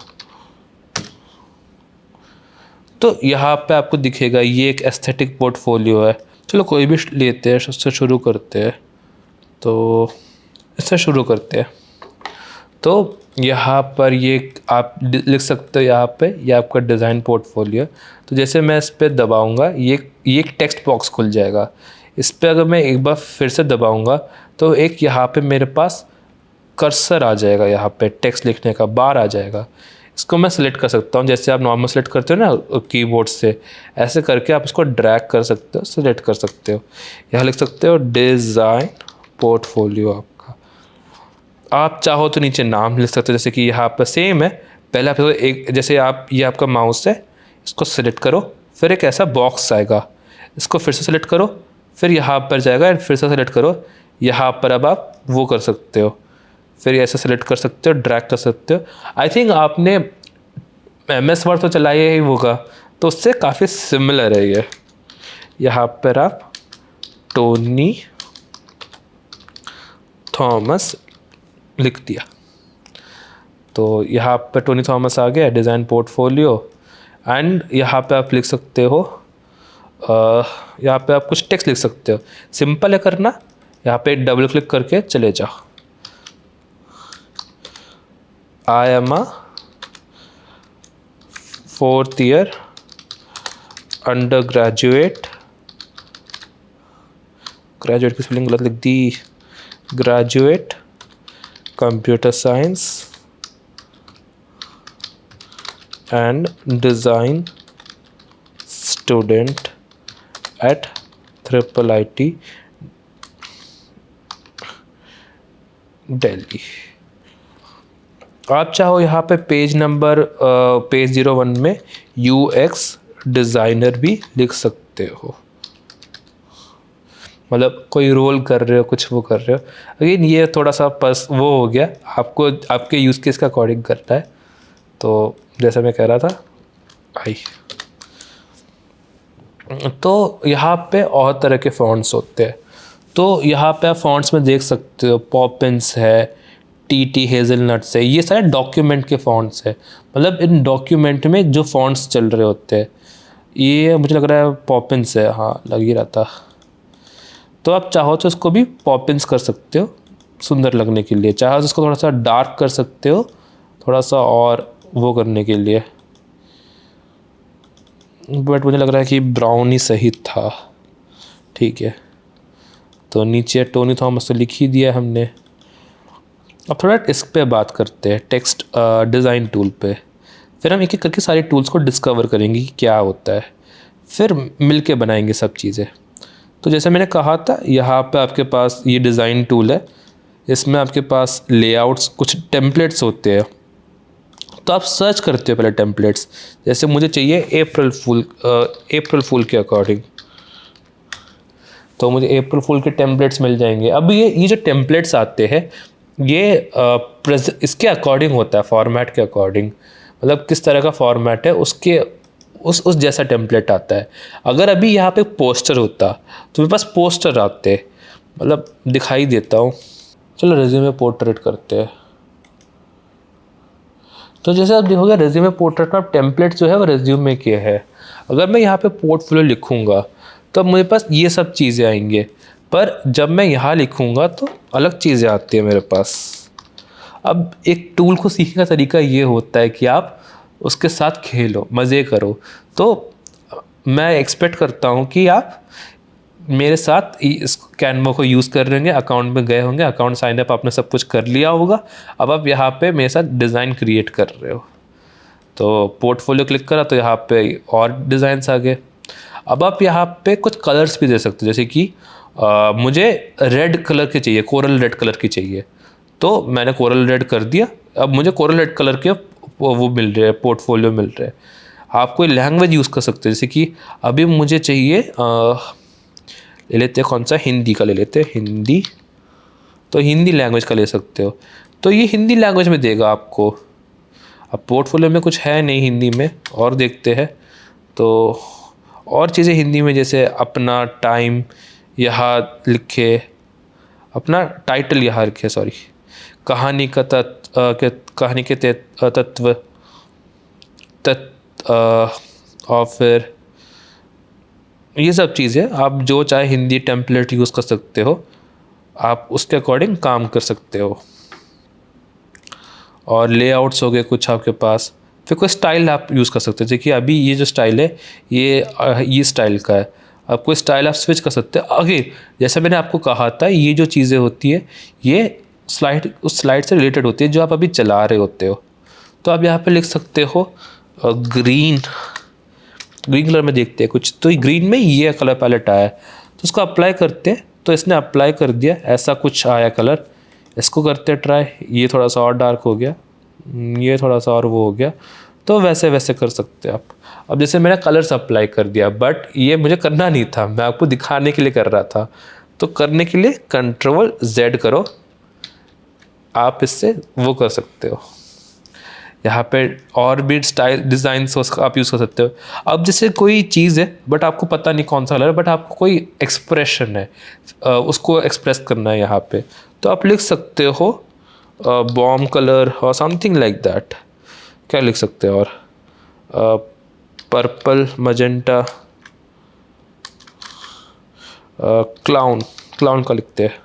तो यहाँ पे आपको दिखेगा ये एक एस्थेटिक पोर्टफोलियो है। चलो कोई भी लेते हैं, उससे शुरू करते हैं। तो इससे शुरू करते हैं। तो यहाँ पर ये आप लिख सकते हो, यहाँ पे ये आपका डिज़ाइन पोर्टफोलियो। तो जैसे मैं इस पर दबाऊँगा, ये एक टेक्स्ट बॉक्स खुल जाएगा। इस पर अगर मैं एक बार फिर से दबाऊँगा तो एक यहाँ पे मेरे पास कर्सर आ जाएगा, यहाँ पे टेक्स्ट लिखने का बार आ जाएगा। इसको मैं सिलेक्ट कर सकता हूँ, जैसे आप नॉर्मल सेलेक्ट करते हो ना कीबोर्ड से, ऐसे करके आप इसको ड्रैग कर सकते हो, सिलेक्ट कर सकते हो। यहाँ लिख सकते हो डिज़ाइन पोर्टफोलियो आपका। आप चाहो तो नीचे नाम लिख सकते हो, जैसे कि यहाँ पर सेम है। पहले आप एक, जैसे आप ये आपका माउस है, इसको सिलेक्ट करो, फिर एक ऐसा बॉक्स आएगा, इसको फिर से सिलेक्ट करो, फिर यहाँ पर जाएगा एंड फिर से सेलेक्ट करो। यहाँ पर अब आप वो कर सकते हो, फिर ऐसे सेलेक्ट कर सकते हो, ड्रैग कर सकते हो। आई थिंक आपने MS वर्ड तो चलाया ही होगा, तो उससे काफ़ी सिमिलर है ये। यहाँ पर आप टोनी थॉमस लिख दिया, तो यहाँ पर टोनी थॉमस आ गया, डिज़ाइन पोर्टफोलियो। एंड यहाँ पे आप लिख सकते हो यहाँ पे आप कुछ टेक्स्ट लिख सकते हो, सिंपल है करना। यहाँ पे डबल क्लिक करके चले जाओ। I am a 4th year undergraduate, graduate की स्पेलिंग गलत लिख दी, graduate computer science and design student at IIIT Delhi. आप चाहो यहाँ पे पेज नंबर पेज 01 में UX डिज़ाइनर भी लिख सकते हो, मतलब कोई रोल कर रहे हो, कुछ वो कर रहे हो। अगेन ये थोड़ा सा वो हो गया, आपको आपके यूज़ केस का अकॉर्डिंग करता है। तो जैसा मैं कह रहा था तो यहाँ पे और तरह के फ़ॉन्ट्स होते हैं। तो यहाँ पे आप फ़ॉन्ट्स में देख सकते हो, पॉपिंस है, TT हेज़लनट्स है, ये सारे डॉक्यूमेंट के फ़ॉन्ट्स है। मतलब इन डॉक्यूमेंट में जो फ़ॉन्ट्स चल रहे होते हैं, ये मुझे लग रहा है पॉपिंस है, हाँ लग ही रहा था। तो आप चाहो तो इसको भी पॉपिंस कर सकते हो सुंदर लगने के लिए, चाहो तो इसको थोड़ा सा डार्क कर सकते हो, थोड़ा सा और वो करने के लिए, बट मुझे लग रहा है कि ब्राउन ही सही था। ठीक है, तो नीचे टोनी थॉमस तो लिख ही दिया है हमने। अब थोड़ा इस पे बात करते हैं, टेक्स्ट डिज़ाइन टूल पे। फिर हम एक एक करके सारे टूल्स को डिस्कवर करेंगे कि क्या होता है, फिर मिल के बनाएंगे सब चीज़ें। तो जैसे मैंने कहा था, यहाँ पे आपके पास ये डिज़ाइन टूल है, इसमें आपके पास लेआउट्स, कुछ टेम्पलेट्स होते हैं। तो आप सर्च करते हो पहले टेम्पलेट्स, जैसे मुझे चाहिए अप्रैल फूल के अकॉर्डिंग, तो मुझे अप्रैल फूल के टेम्पलेट्स मिल जाएंगे। अब ये जो टेम्पलेट्स आते हैं, ये इसके अकॉर्डिंग होता है, फॉर्मेट के अकॉर्डिंग, मतलब किस तरह का फॉर्मेट है उसके उस जैसा टेम्पलेट आता है। अगर अभी यहाँ पे पोस्टर होता तो मेरे पास पोस्टर आते, मतलब दिखाई देता हूँ। चलो रेज्यूमे पोर्ट्रेट करते हैं। तो जैसे आप देखोगे रेज्यूमे पोर्ट्रेट में टेम्पलेट जो है वो रेज्यूमे के है। अगर मैं यहाँ पे पोर्टफोलियो लिखूँगा तो मेरे पास ये सब चीज़ें आएंगे, पर जब मैं यहाँ लिखूँगा तो अलग चीज़ें आती है मेरे पास। अब एक टूल को सीखने का तरीका ये होता है कि आप उसके साथ खेलो, मज़े करो। तो मैं एक्सपेक्ट करता हूँ कि आप मेरे साथ इस कैनवा को यूज़ कर रहे होंगे, अकाउंट में गए होंगे, अकाउंट साइन अप आपने सब कुछ कर लिया होगा। अब आप यहाँ पे मेरे साथ डिज़ाइन क्रिएट कर रहे हो, तो पोर्टफोलियो क्लिक करा तो यहाँ पे और डिज़ाइंस आ गए। अब आप यहाँ पे कुछ कलर्स भी दे सकते हो, जैसे कि मुझे रेड कलर के चाहिए, कोरल रेड कलर की चाहिए, तो मैंने कोरल रेड कर दिया। अब मुझे कोरल रेड कलर के वो मिल रहे हैं, पोर्टफोलियो मिल रहे हैं। आप कोई लैंग्वेज यूज़ कर सकते हैं, जैसे कि अभी मुझे चाहिए ले लेते हैं, कौन सा, हिंदी का ले लेते हैं, हिंदी, तो हिंदी लैंग्वेज का ले सकते हो, तो ये हिंदी लैंग्वेज में देगा आपको। अब पोर्टफोलियो में कुछ है नहीं हिंदी में, और देखते हैं तो और चीज़ें हिंदी में, जैसे अपना टाइम यहाँ लिखे, अपना टाइटल यहाँ लिखे, सॉरी, कहानी का कहानी के तत्व और फिर ये सब चीज़ें आप जो चाहे हिंदी टेम्पलेट यूज़ कर सकते हो, आप उसके अकॉर्डिंग काम कर सकते हो। और लेआउट्स हो गए कुछ आपके पास, फिर कोई स्टाइल आप यूज़ कर सकते हो, जैसे कि अभी ये जो स्टाइल है ये स्टाइल का है, आप कोई स्टाइल आप स्विच कर सकते हो। आगे जैसे मैंने आपको कहा था, ये जो चीज़ें होती है ये उस स्लाइड से रिलेटेड होती है जो आप अभी चला रहे होते हो। तो आप यहाँ पे लिख सकते हो ग्रीन कलर में देखते हैं कुछ, तो ग्रीन में ये कलर पैलेट आया है, तो उसको अप्लाई करते हैं, तो इसने अप्लाई कर दिया, ऐसा कुछ आया कलर। इसको करते हैं ट्राई, ये थोड़ा सा और डार्क हो गया, ये थोड़ा सा और वो हो गया, तो वैसे वैसे कर सकते हैं आप। अब जैसे मैंने कलर्स अप्लाई कर दिया, बट ये मुझे करना नहीं था, मैं आपको दिखाने के लिए कर रहा था। तो करने के लिए Ctrl+Z करो, आप इससे वो कर सकते हो। यहाँ पे और भी स्टाइल डिज़ाइंस आप यूज़ कर सकते हो। अब जैसे कोई चीज़ है बट आपको पता नहीं कौन सा कलर है, बट आपको कोई एक्सप्रेशन है, उसको एक्सप्रेस करना है यहाँ पे, तो आप लिख सकते हो बॉम्ब कलर और समथिंग लाइक दैट। क्या लिख सकते हो, और पर्पल, मजेंटा, क्लाउन, क्लाउन का लिखते हैं।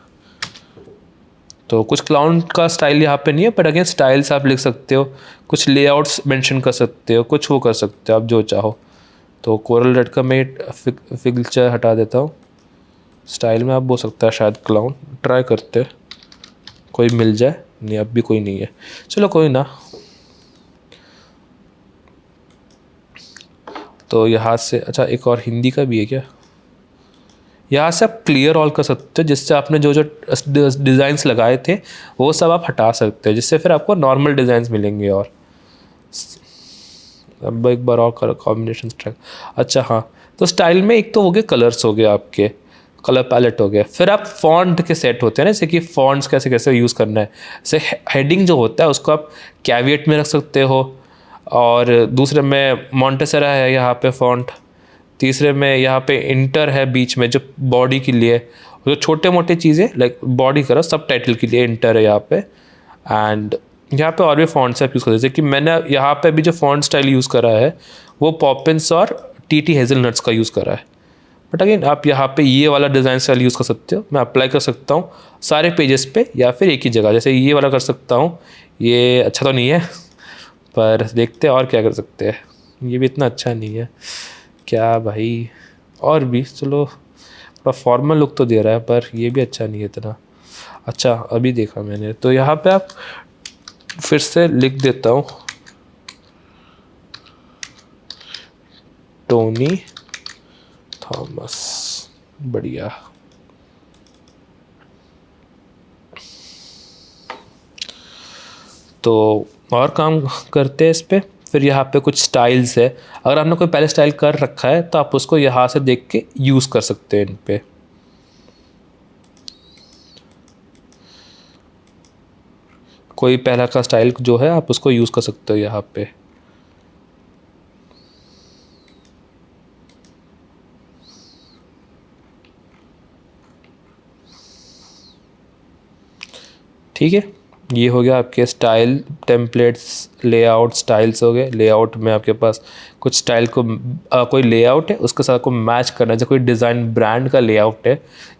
तो कुछ क्लाउन का स्टाइल यहाँ पे नहीं है, बट अगेन स्टाइल्स आप लिख सकते हो, कुछ लेआउट्स मेंशन कर सकते हो, कुछ वो कर सकते हो आप जो चाहो। तो कोरल रेड का मैं फिगचर हटा देता हूँ। स्टाइल में आप बोल सकता है शायद क्लाउन, ट्राई करते हैं कोई मिल जाए। नहीं, अब भी कोई नहीं है, चलो कोई ना। तो यहाँ से अच्छा एक और हिंदी का भी है क्या? यहाँ से आप क्लियर ऑल कर सकते हो, जिससे आपने जो जो डिज़ाइंस लगाए थे वो सब आप हटा सकते हो, जिससे फिर आपको नॉर्मल डिज़ाइंस मिलेंगे। और अब एक बार और करो कॉम्बिनेशन स्ट्राइक। अच्छा हाँ, तो स्टाइल में एक तो हो गए कलर्स, हो गए आपके कलर पैलेट हो गया। फिर आप फॉन्ट के सेट होते हैं ना, जैसे कि फॉन्ट्स कैसे कैसे यूज़ करना है। जैसे हेडिंग जो होता है उसको आप कैविएट में रख सकते हो, और दूसरे में मॉन्टेसेरा है यहाँ पे फॉन्ट, तीसरे में यहाँ पे इंटर है बीच में जो बॉडी के लिए, जो छोटे मोटे चीज़ें लाइक बॉडी करो सब टाइटल के लिए इंटर है यहाँ पे। एंड यहाँ पे और भी फॉन्ट्स आप यूज़ कर, जैसे कि मैंने यहाँ पे भी जो फॉन्ट स्टाइल यूज़ करा है वो पॉपिंस और टी हेज़लनट्स का यूज़ करा है। बट अगेन आप यहाँ पे ये वाला डिज़ाइन स्टाइल यूज़ कर सकते हो। मैं अप्लाई कर सकता हूँ सारे पेजेस पे या फिर एक ही जगह, जैसे ये वाला कर सकता हूँ। ये अच्छा तो नहीं है, पर देखते हैं और क्या कर सकते हैं। ये भी इतना अच्छा नहीं है क्या भाई, और भी चलो थोड़ा फॉर्मल लुक तो दे रहा है, पर ये भी अच्छा नहीं है इतना। अच्छा अभी देखा मैंने, तो यहाँ पे आप फिर से लिख देता हूँ टोनी थॉमस, बढ़िया। तो और काम करते हैं इस पर। फिर यहाँ पे कुछ स्टाइल्स है, अगर आपने कोई पहले स्टाइल कर रखा है तो आप उसको यहाँ से देख के यूज़ कर सकते हैं इन पे। कोई पहला का स्टाइल जो है आप उसको यूज़ कर सकते हो यहाँ पे। ठीक है, ये हो गया आपके स्टाइल टेम्पलेट्स, लेआउट स्टाइल्स हो गए। लेआउट में आपके पास कुछ स्टाइल को कोई लेआउट है उसके साथ को मैच करना है। जैसे कोई डिज़ाइन ब्रांड का लेआउट है,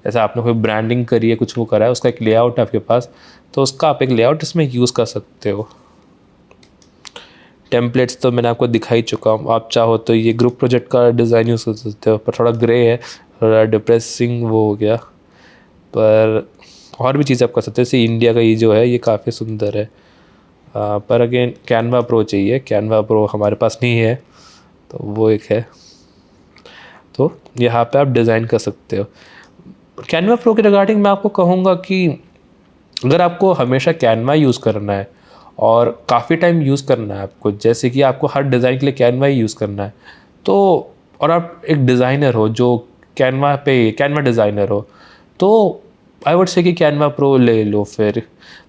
जैसे आपने कोई ब्रांडिंग करी है, कुछ वो करा है, उसका एक लेआउट है आपके पास, तो उसका आप एक लेआउट इसमें यूज़ कर सकते हो। टेम्पलेट्स तो मैंने आपको दिखा ही चुका हूँ, आप चाहो तो ये ग्रुप प्रोजेक्ट का डिज़ाइन यूज़ कर सकते हो, पर थोड़ा ग्रे है, थोड़ा डिप्रेसिंग वो हो गया। पर और भी चीज़ आप कर सकते हो, जैसे इंडिया का ये जो है ये काफ़ी सुंदर है। पर अगेन कैनवा प्रो चाहिए, कैनवा प्रो हमारे पास नहीं है, तो वो एक है। तो यहाँ पे आप डिज़ाइन कर सकते हो। कैनवा प्रो के रिगार्डिंग मैं आपको कहूँगा कि अगर आपको हमेशा कैनवा यूज़ करना है और काफ़ी टाइम यूज़ करना है आपको, जैसे कि आपको हर डिज़ाइन के लिए कैनवा ही यूज़ करना है, तो और आप एक डिज़ाइनर हो जो कैनवा डिज़ाइनर हो, तो आई वुड से कि कैनवा प्रो ले लो फिर।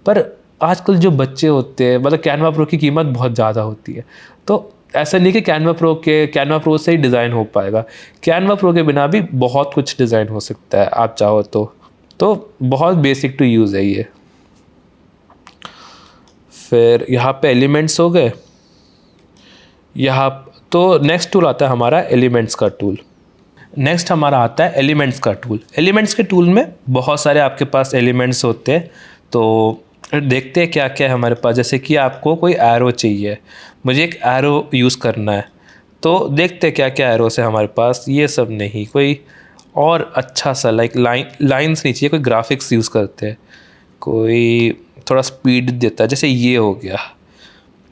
पर आजकल जो बच्चे होते हैं, मतलब कैनवा प्रो की कीमत बहुत ज़्यादा होती है, तो ऐसा नहीं कि कैनवा प्रो से ही डिज़ाइन हो पाएगा। कैनवा प्रो के बिना भी बहुत कुछ डिज़ाइन हो सकता है आप चाहो तो बहुत बेसिक टू यूज़ है ये। फिर यहाँ पे एलिमेंट्स हो गए। यहाँ तो नेक्स्ट टूल आता है हमारा एलिमेंट्स का टूल। नेक्स्ट हमारा आता है एलिमेंट्स का टूल। एलिमेंट्स के टूल में बहुत सारे आपके पास एलिमेंट्स होते हैं, तो देखते हैं क्या क्या है हमारे पास। जैसे कि आपको कोई एरो चाहिए, मुझे एक एरो यूज़ करना है, तो देखते हैं क्या क्या एरोस है हमारे पास। ये सब नहीं, कोई और अच्छा सा लाइक लाइन्स नहीं चाहिए, कोई ग्राफिक्स यूज़ करते हैं, कोई थोड़ा स्पीड देता है। जैसे ये हो गया,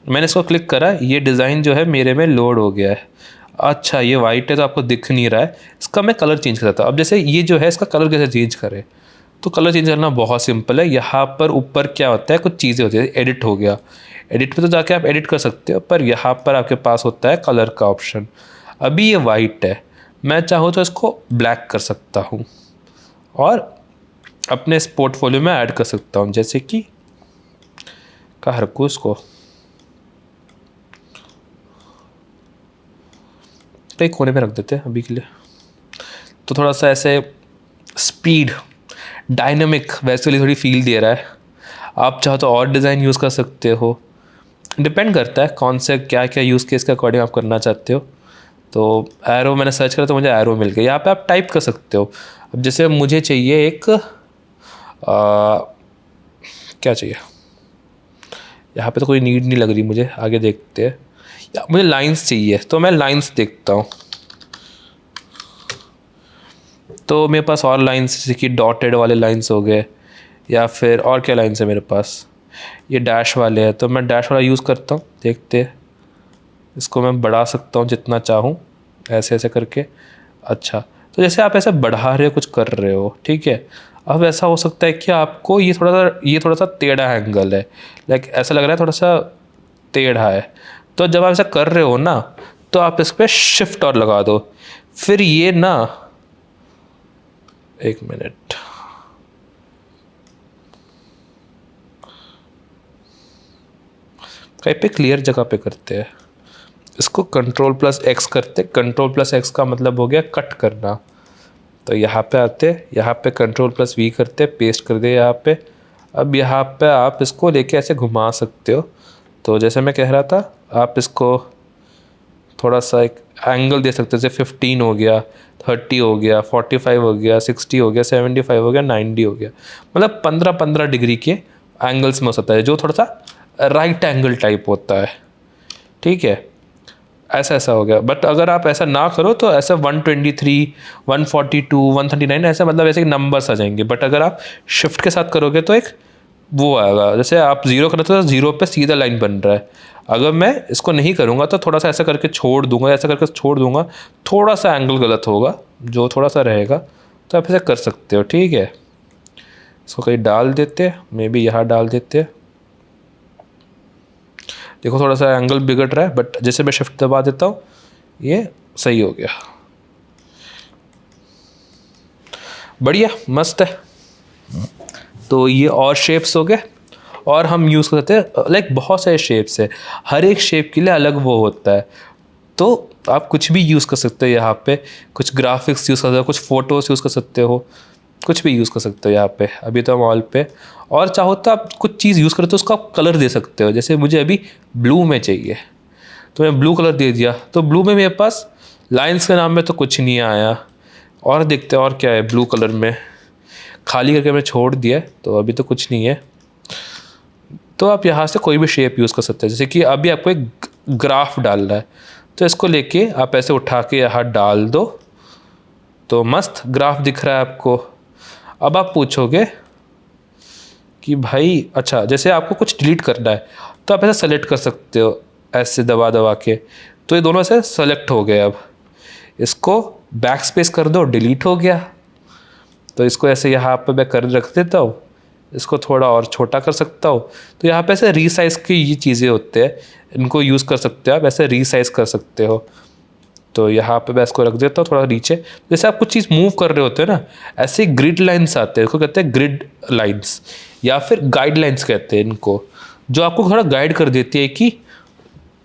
मैंने इसको क्लिक करा, ये डिज़ाइन जो है मेरे में लोड हो गया है। अच्छा ये वाइट है तो आपको दिख नहीं रहा है, इसका मैं कलर चेंज करता हूँ। अब जैसे ये जो है इसका कलर कैसे चेंज करें, तो कलर चेंज करना बहुत सिंपल है। यहाँ पर ऊपर क्या होता है, कुछ चीज़ें होती है, एडिट हो गया, एडिट पे तो जाके आप एडिट कर सकते हो, पर यहाँ पर आपके पास होता है कलर का ऑप्शन। अभी ये वाइट है, मैं चाहूँ तो इसको ब्लैक कर सकता हूँ और अपने इस पोर्टफोलियो में ऐड कर सकता हूँ। जैसे कि कहाँ रखूँ इसको, तो एक कोने पे रख देते हैं अभी के लिए। तो थोड़ा सा ऐसे स्पीड डायनामिक वैसे वाली थोड़ी फील दे रहा है। आप चाहो तो और डिज़ाइन यूज़ कर सकते हो, डिपेंड करता है कौन से क्या क्या यूज़ केस के अकॉर्डिंग आप करना चाहते हो। तो एरो मैंने सर्च करा तो मुझे एरो मिल गया। यहाँ पे आप टाइप कर सकते हो, अब जैसे मुझे चाहिए एक क्या चाहिए, यहाँ पे तो कोई नीड नहीं लग रही मुझे, आगे देखते हैं। मुझे लाइंस चाहिए, तो मैं लाइंस देखता हूँ। तो मेरे पास और लाइंस जैसे कि डॉटेड वाले लाइंस हो गए, या फिर और क्या लाइंस है मेरे पास, ये डैश वाले हैं, तो मैं डैश वाला यूज़ करता हूँ। देखते हैं, इसको मैं बढ़ा सकता हूँ जितना चाहूँ, ऐसे ऐसे करके। अच्छा, तो जैसे आप ऐसे बढ़ा रहे हो, कुछ कर रहे हो, ठीक है। अब ऐसा हो सकता है कि आपको ये थोड़ा सा टेढ़ा एंगल है, लाइक ऐसा लग रहा है थोड़ा सा टेढ़ा है। तो जब आप ऐसा कर रहे हो ना, तो आप इस पर शिफ्ट और लगा दो। फिर ये ना, एक मिनट, कहीं पे क्लियर जगह पे करते हैं। इसको Ctrl+X करते। Ctrl+X का मतलब हो गया कट करना। तो यहाँ पे आते, यहाँ पे Ctrl+V करते, पेस्ट कर दे यहाँ पे। अब यहाँ पे आप इसको लेके ऐसे घुमा सकते हो। तो जैसे मैं कह रहा था, आप इसको थोड़ा सा एक एंगल दे सकते हो, जैसे 15 हो गया, 30 हो गया, 45 हो गया, 60 हो गया, 75 हो गया, 90 हो गया। मतलब 15-15 डिग्री के एंगल्स में हो सकता है, जो थोड़ा सा राइट एंगल टाइप होता है, ठीक है। ऐसा ऐसा हो गया। बट अगर आप ऐसा ना करो तो ऐसा 123, 142, 139 ऐसा, मतलब ऐसे नंबर्स आ जाएंगे। बट अगर आप शिफ्ट के साथ करोगे तो एक वो आएगा, जैसे आप जीरो करते हो तो जीरो पे सीधा लाइन बन रहा है। अगर मैं इसको नहीं करूँगा तो थोड़ा सा ऐसा करके छोड़ दूंगा, ऐसा करके छोड़ दूंगा, थोड़ा सा एंगल गलत होगा, जो थोड़ा सा रहेगा। तो आप ऐसे कर सकते हो, ठीक है। इसको कहीं डाल देते, मे बी यहाँ डाल देते। देखो थोड़ा सा एंगल बिगड़ रहा है, बट जैसे मैं शिफ्ट दबा देता हूँ ये सही हो गया। बढ़िया, मस्त है। तो ये और शेप्स हो गए, और हम यूज़ कर सकते हैं, लाइक बहुत सारे शेप्स है, हर एक शेप के लिए अलग वो होता है। तो आप कुछ भी यूज़ कर सकते हो यहाँ पे, कुछ ग्राफिक्स यूज़ कर सकते हो, कुछ फ़ोटोज़ यूज़ कर सकते हो, कुछ भी यूज़ कर सकते हो यहाँ पे। अभी तो हम ऑल पे, और चाहो तो आप कुछ चीज़ यूज़ करते हो उसको आप कलर दे सकते हो। जैसे मुझे अभी ब्लू में चाहिए, तो मैं ब्लू कलर दे दिया। तो ब्लू में मेरे पास लाइंस के नाम में तो कुछ नहीं आया, और देखते हैं और क्या है ब्लू कलर में। खाली करके मैंने छोड़ दिया, तो अभी तो कुछ नहीं है। तो आप यहाँ से कोई भी शेप यूज़ कर सकते हैं। जैसे कि अभी आपको एक ग्राफ डालना है, तो इसको लेके आप ऐसे उठा के यहाँ डाल दो, तो मस्त ग्राफ दिख रहा है आपको। अब आप पूछोगे कि भाई अच्छा, जैसे आपको कुछ डिलीट करना है तो आप ऐसे सेलेक्ट कर सकते हो, ऐसे दबा दबा के। तो ये दोनों ऐसे सेलेक्ट हो गए। अब इसको बैक स्पेस कर दो, डिलीट हो गया। तो इसको ऐसे यहाँ पे मैं कर रख देता हूँ, इसको थोड़ा और छोटा कर सकता हूँ। तो यहाँ पे ऐसे रीसाइज की ये चीज़ें होते हैं, इनको यूज़ कर सकते हो आप, ऐसे रीसाइज कर सकते हो। तो यहाँ पे मैं इसको रख देता हूँ थोड़ा नीचे। जैसे आप कुछ चीज़ मूव कर रहे होते हैं ना, ऐसे ग्रिड लाइंस आते हैं, इसको कहते हैं ग्रिड लाइंस, या फिर गाइडलाइंस कहते हैं इनको, जो आपको थोड़ा गाइड कर देती है कि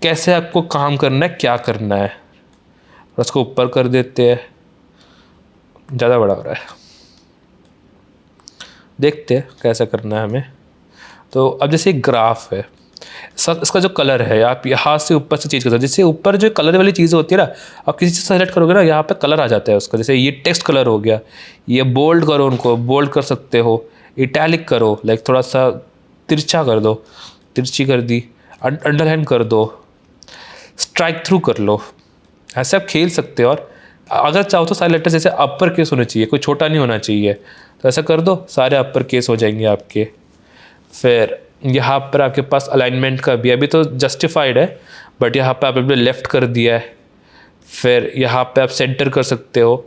कैसे आपको काम करना है, क्या करना है। और उसको ऊपर कर देते हैं, ज़्यादा बड़ा हो रहा है, देखते हैं कैसे करना है हमें। तो अब जैसे एक ग्राफ है, सब इसका जो कलर है आप यहाँ से ऊपर से चेंज कर सकते हो। जैसे ऊपर जो कलर वाली चीज़ होती है ना, आप किसी चीज़ सेलेक्ट करोगे ना, यहाँ पे कलर आ जाता है उसका। जैसे ये टेक्स्ट कलर हो गया, ये बोल्ड करो, उनको बोल्ड कर सकते हो, इटैलिक करो, लाइक थोड़ा सा तिरछा कर दो, तिरछी कर दी, अंडरलाइन कर दो, स्ट्राइक थ्रू कर लो। ऐसे आप खेल सकते हो। और अगर चाहो तो सारे लेटर जैसे अपर केस होने चाहिए, कोई छोटा नहीं होना चाहिए, तो ऐसा कर दो, सारे अपर केस हो जाएंगे आपके। फिर यहाँ पर आपके पास अलाइनमेंट का भी अभी तो जस्टिफाइड है, बट यहाँ पे आपने लेफ़्ट कर दिया है। फिर यहाँ पे आप सेंटर कर सकते हो,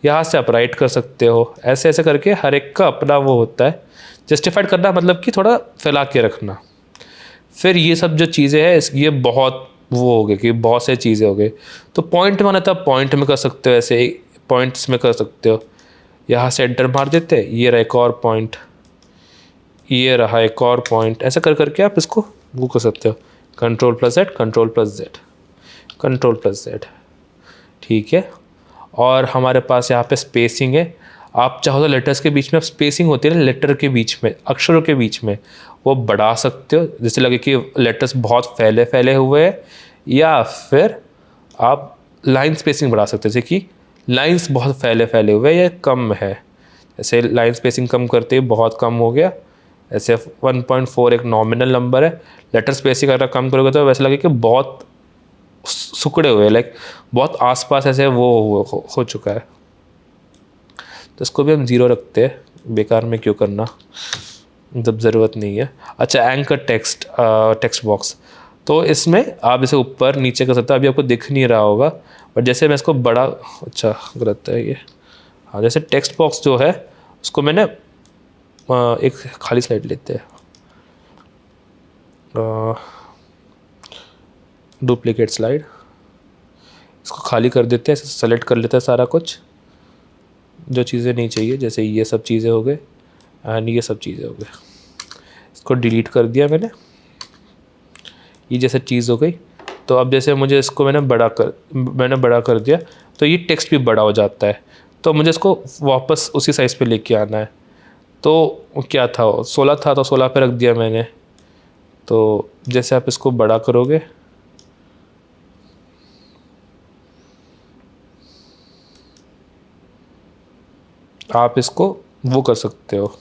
यहाँ से आप राइट कर सकते हो, ऐसे ऐसे करके हर एक का अपना वो होता है। जस्टिफाइड करना मतलब कि थोड़ा फैला के रखना। फिर ये सब जो चीज़ें हैं, ये बहुत वो हो गए कि बहुत से चीज़ें हो गई। तो पॉइंट में आना था, पॉइंट में कर सकते हो, ऐसे पॉइंट्स में कर सकते हो। यहाँ से एंटर मार देते हैं, ये रहा एक और पॉइंट, ये रहा एक और पॉइंट, ऐसा कर करके आप इसको वो कर सकते हो। Ctrl+Z, Ctrl+Z, Ctrl+Z, ठीक है। और हमारे पास यहाँ पे स्पेसिंग है। आप चाहो तो लेटर्स के बीच में स्पेसिंग होती है ना, लेटर के बीच में, अक्षरों के बीच में, वो बढ़ा सकते हो जैसे लगे कि लेटर्स बहुत फैले फैले हुए हैं। या फिर आप लाइन स्पेसिंग बढ़ा सकते हो, जैसे कि लाइंस बहुत फैले फैले हुए, ये कम है। ऐसे लाइन स्पेसिंग कम करते ही बहुत कम हो गया। ऐसे 1.4 एक नॉमिनल नंबर है। लेटर स्पेसिंग अगर कम करोगे तो वैसे लगे कि बहुत सुकड़े हुए, लाइक बहुत आसपास ऐसे वो हो चुका है। तो इसको भी हम 0 रखते हैं, बेकार में क्यों करना जब ज़रूरत नहीं है। अच्छा, एंकर टेक्स्ट बॉक्स, तो इसमें आप इसे ऊपर नीचे कर सकते हो। अभी आपको दिख नहीं रहा होगा, बट जैसे मैं इसको बड़ा, अच्छा गलत है ये, हाँ, जैसे टेक्स्ट बॉक्स जो है उसको मैंने एक खाली स्लाइड लेते हैं, डुप्लीकेट स्लाइड, इसको खाली कर देते हैं, सेलेक्ट कर लेते हैं सारा कुछ जो चीज़ें नहीं चाहिए, जैसे ये सब चीज़ें हो गए एंड ये सब चीज़ें हो गए, इसको डिलीट कर दिया मैंने। ये जैसे चीज़ हो गई। तो अब जैसे मुझे इसको मैंने बड़ा कर दिया, तो ये टेक्स्ट भी बड़ा हो जाता है। तो मुझे इसको वापस उसी साइज़ पे लेके आना है। तो क्या था, 16 था तो 16 पे रख दिया मैंने। तो जैसे आप इसको बड़ा करोगे, आप इसको वो कर सकते हो,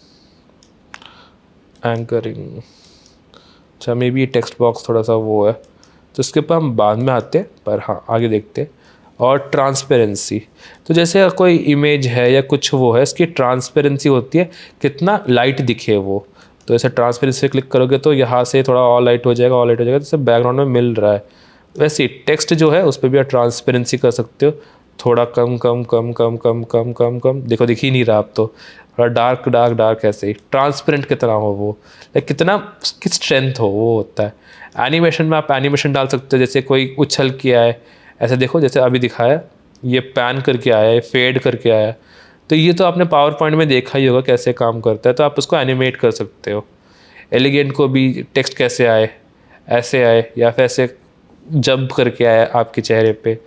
एंकरिंग। अच्छा, मे बी टेक्स्ट बॉक्स थोड़ा सा वो है, तो इसके ऊपर हम बाद में आते हैं, पर हाँ आगे देखते हैं। और ट्रांसपेरेंसी, तो जैसे कोई इमेज है या कुछ वो है, इसकी ट्रांसपेरेंसी होती है कितना लाइट दिखे वो। तो ऐसे ट्रांसपेरेंसी पे क्लिक करोगे तो यहाँ से थोड़ा और लाइट हो जाएगा, और लाइट हो जाएगा, जैसे बैकग्राउंड में मिल रहा है। वैसे ही टेक्स्ट जो है उस पर भी आप ट्रांसपेरेंसी कर सकते हो, थोड़ा कम कम कम कम कम कम कम कम, देखो दिख ही नहीं रहा अब तो, थोड़ा डार्क डार्क डार्क, ऐसे ही ट्रांसपेरेंट कितना हो वो, लाइक कितना किस स्ट्रेंथ हो वो होता है। एनिमेशन में आप एनिमेशन डाल सकते हो, जैसे कोई उछल के आए, ऐसे देखो जैसे अभी दिखाया, ये पैन करके आया, ये फेड करके आया। तो ये तो आपने पावर पॉइंट में देखा ही होगा कैसे काम करता है, तो आप उसको एनिमेट कर सकते हो। एलिगेंट को भी टेक्स्ट कैसे आए, ऐसे आए या फिर ऐसे जंप करके आया आपके चेहरे पे,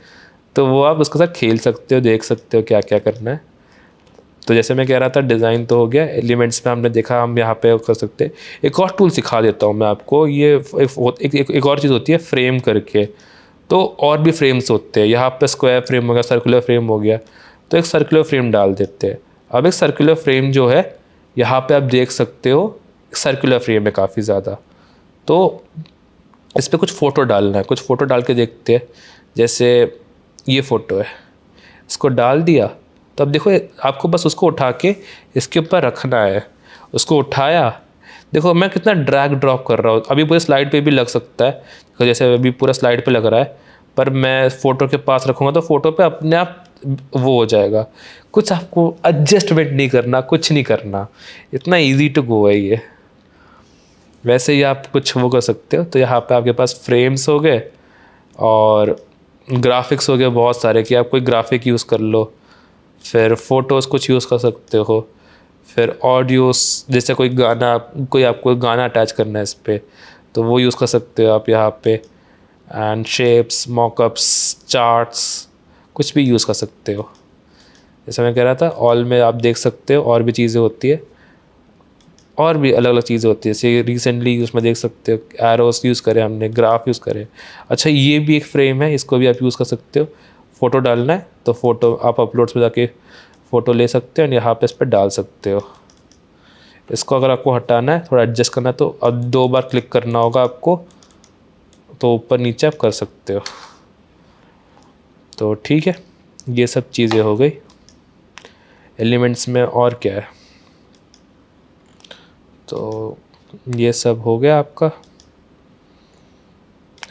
तो वो आप उसके साथ खेल सकते हो, देख सकते हो क्या क्या करना है। तो जैसे मैं कह रहा था, डिज़ाइन तो हो गया, एलिमेंट्स में हमने देखा हम यहाँ पे कर सकते हैं। एक और टूल सिखा देता हूँ मैं आपको, ये एक और चीज़ होती है फ्रेम करके। तो और भी फ्रेम्स होते हैं, यहाँ पे स्क्वायर फ्रेम हो गया, सर्कुलर फ्रेम हो गया, तो एक सर्कुलर फ्रेम डाल देते हैं। अब एक सर्कुलर फ्रेम जो है, यहाँ पे आप देख सकते हो सर्कुलर फ्रेम है काफ़ी ज़्यादा। तो इस पर कुछ फ़ोटो डालना है, कुछ फ़ोटो डाल के देखते हैं। जैसे ये फ़ोटो है, इसको डाल दिया, तो अब देखो आपको बस उसको उठा के इसके ऊपर रखना है। उसको उठाया, देखो मैं कितना ड्रैग ड्रॉप कर रहा हूँ, अभी पूरे स्लाइड पे भी लग सकता है, तो जैसे अभी पूरा स्लाइड पे लग रहा है, पर मैं फ़ोटो के पास रखूँगा तो फ़ोटो पे अपने आप वो हो जाएगा। कुछ आपको एडजस्टमेंट नहीं करना, कुछ नहीं करना, इतना ईजी टू गो है ये। वैसे ही आप कुछ वो कर सकते हो। तो यहाँ पे आपके पास फ्रेम्स हो गए और ग्राफिक्स हो गए बहुत सारे, कि आप कोई ग्राफिक यूज़ कर लो, फिर फ़ोटोज़ कुछ यूज़ कर सकते हो, फिर ऑडियोस, जैसे कोई गाना, कोई आपको गाना अटैच करना है इस पर, तो वो यूज़ कर सकते हो आप यहाँ पे। एंड शेप्स, मॉकअप्स, चार्ट्स, कुछ भी यूज़ कर सकते हो। जैसे मैं कह रहा था, ऑल में आप देख सकते हो और भी चीज़ें होती है, और भी अलग अलग चीज़ें होती है। जैसे रिसेंटली उसमें देख सकते हो एरोस यूज़ करे हमने, ग्राफ यूज़ करे। अच्छा, ये भी एक फ्रेम है, इसको भी आप यूज़ कर सकते हो। फ़ोटो डालना है तो फ़ोटो आप अपलोड्स में जाके फ़ोटो ले सकते हो और यहाँ पे इस पर डाल सकते हो। इसको अगर आपको हटाना है, थोड़ा एडजस्ट करना है, तो अब 2 बार क्लिक करना होगा आपको, तो ऊपर नीचे आप कर सकते हो। तो ठीक है, ये सब चीज़ें हो गई। एलिमेंट्स में और क्या है, तो ये सब हो गया आपका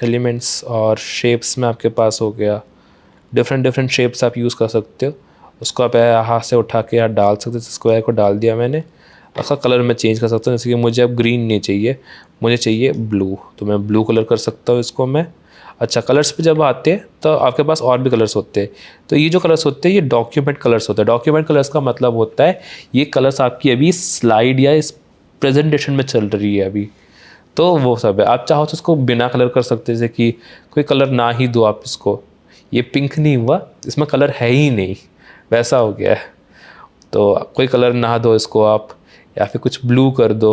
एलिमेंट्स। और शेप्स में आपके पास हो गया, डिफरेंट डिफरेंट शेप्स आप यूज़ कर सकते हो। उसको आप हाथ से उठा के यहाँ डाल सकते हो। स्क्वायर को डाल दिया मैंने, उसका कलर मैं चेंज कर सकता हूँ। जैसे कि मुझे अब ग्रीन नहीं चाहिए, मुझे चाहिए ब्लू, तो मैं ब्लू कलर कर सकता हूँ इसको मैं। अच्छा, कलर्स पे जब आते हैं तो आपके पास और भी कलर्स होते हैं। तो ये जो कलर्स होते हैं ये डॉक्यूमेंट कलर्स होते हैं। डॉक्यूमेंट कलर्स का मतलब होता है ये कलर्स आपकी अभी स्लाइड या इस प्रेजेंटेशन में चल रही है अभी, तो वो सब है। आप चाहो तो इसको बिना कलर कर सकते हैं, जैसे कि कोई कलर ना ही दो आप इसको, ये पिंक नहीं हुआ, इसमें कलर है ही नहीं, वैसा हो गया है। तो कोई कलर ना दो इसको आप, या फिर कुछ ब्लू कर दो,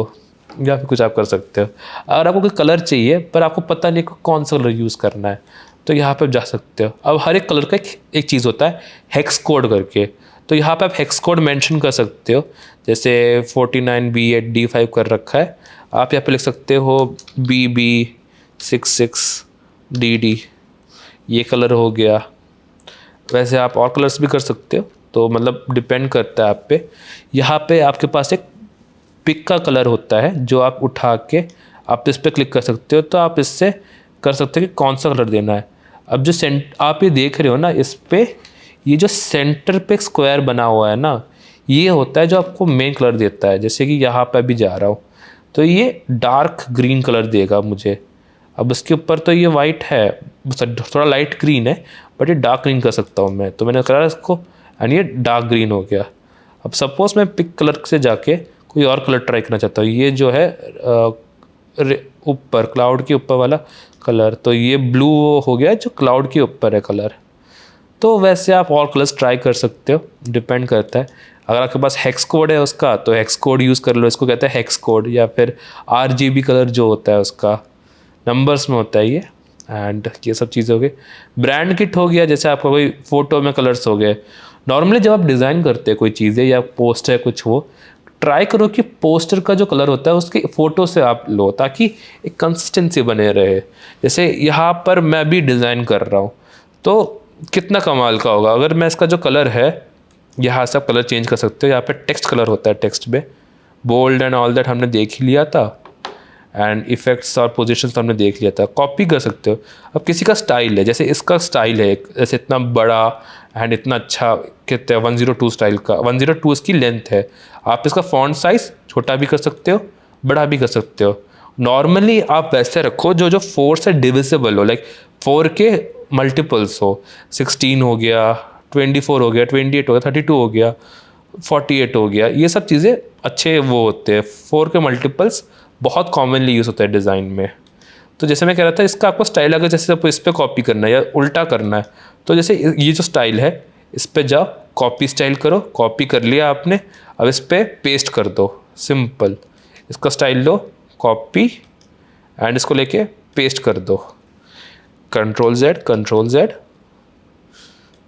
या फिर कुछ आप कर सकते हो। अगर आपको कोई कलर चाहिए पर आपको पता नहीं कौन सा कलर यूज़ करना है, तो यहाँ पे आप जा सकते हो। अब हर एक कलर का एक चीज़ होता है हेक्स कोड करके, तो यहाँ पे आप हेक्स कोड मेंशन कर सकते हो। जैसे 49B8D5 कर रखा है, आप यहाँ पे लिख सकते हो BB66DD, ये कलर हो गया। वैसे आप और कलर्स भी कर सकते हो, तो मतलब डिपेंड करता है आप पे। यहाँ पे आपके पास एक पिक का कलर होता है जो आप उठा के आप इस पर क्लिक कर सकते हो, तो आप इससे कर सकते हो कि कौन सा कलर देना है। अब जो आप ये देख रहे हो ना, इस पे ये जो सेंटर पे स्क्वायर बना हुआ है ना, ये होता है जो आपको मेन कलर देता है। जैसे कि यहाँ पे भी जा रहा हूँ तो ये डार्क ग्रीन कलर देगा मुझे। अब उसके ऊपर तो ये वाइट है, थोड़ा लाइट ग्रीन है, बट ये डार्क ग्रीन कर सकता हूँ मैं, तो मैंने करा इसको एंड ये डार्क ग्रीन हो गया। अब सपोज मैं पिक कलर से जाके कोई और कलर ट्राई करना चाहता हूँ, ये जो है ऊपर क्लाउड के ऊपर वाला कलर, तो ये ब्लू हो गया जो क्लाउड के ऊपर है कलर। तो वैसे आप और कलर्स ट्राई कर सकते हो, डिपेंड करता है। अगर आपके पास हेक्स कोड है उसका, तो हेक्स कोड यूज़ कर लो, इसको कहते हैं हेक्स कोड, या फिर RGB कलर जो होता है उसका नंबर्स में होता है ये। एंड ये सब चीज़ें हो गई। ब्रांड किट हो गया, जैसे आपका कोई फ़ोटो में कलर्स हो गए। नॉर्मली जब आप डिज़ाइन करते हैं कोई चीज़ें या पोस्ट है कुछ, वो ट्राई करो कि पोस्टर का जो कलर होता है उसकी फ़ोटो से आप लो, ताकि एक कंसिस्टेंसी बने रहे। जैसे यहाँ पर मैं भी डिज़ाइन कर रहा हूँ, तो कितना कमाल का होगा अगर मैं इसका जो कलर है, यहाँ से आप कलर चेंज कर सकते हो। यहाँ पे टेक्स्ट कलर होता है, टेक्स्ट में बोल्ड एंड ऑल दैट हमने देख ही लिया था, एंड इफेक्ट्स और पोजीशंस तो हमने देख लिया था। कॉपी कर सकते हो। अब किसी का स्टाइल है, जैसे इसका स्टाइल है जैसे इतना बड़ा एंड इतना अच्छा, कहते हैं 102 स्टाइल का, 102 इसकी लेंथ है। आप इसका फॉन्ट साइज छोटा भी कर सकते हो, बड़ा भी कर सकते हो। नॉर्मली आप वैसे रखो जो 4 से डिविजिबल हो, लाइक 4 के मल्टीपल्स हो। 16 हो गया, 24 हो गया, 28 हो गया, 32 हो गया, 48 हो गया। ये सब चीज़ें अच्छे वो होते हैं। 4 के मल्टीपल्स बहुत कॉमनली यूज़ होता है डिज़ाइन में। तो जैसे मैं कह रहा था, इसका आपको स्टाइल अगर जैसे आपको इस पर कॉपी करना है या उल्टा करना है, तो जैसे ये जो स्टाइल है इस पर जाओ, कॉपी स्टाइल करो, कॉपी कर लिया आपने, अब इस पर पेस्ट कर दो। सिंपल, इसका स्टाइल लो, कॉपी एंड इसको लेके पेस्ट कर दो, Ctrl Z।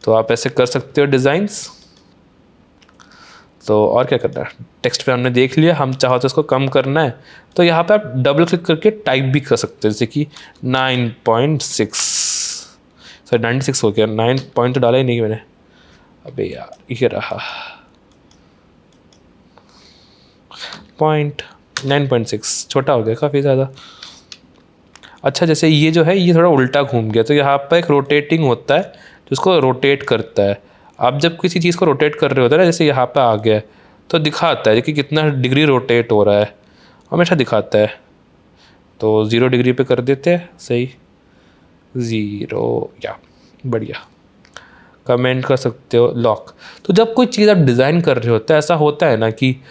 तो आप ऐसे कर सकते हो डिज़ाइंस। तो और क्या करना है, टेक्स्ट पे हमने देख लिया। हम चाहो तो इसको कम करना है, तो यहाँ पे आप डबल क्लिक करके टाइप भी कर सकते हो, जैसे कि 9.6, सॉरी 96 हो गया, 9 पॉइंट तो डाला ही नहीं मैंने। अबे यार, ये रहा 9.6, छोटा हो गया काफ़ी ज़्यादा। अच्छा, जैसे ये जो है ये थोड़ा उल्टा घूम गया, तो यहाँ पर एक रोटेटिंग होता है जो इसको रोटेट करता है। आप जब किसी चीज़ को रोटेट कर रहे होते हैं ना, जैसे यहाँ पे आ गया है, तो दिखाता है कि कितना डिग्री रोटेट हो रहा है, हमेशा दिखाता है। तो 0 डिग्री पे कर देते हैं, सही 0, या बढ़िया। कमेंट कर सकते हो लॉक। तो जब कोई चीज़ आप डिज़ाइन कर रहे होते हैं, ऐसा होता है ना कि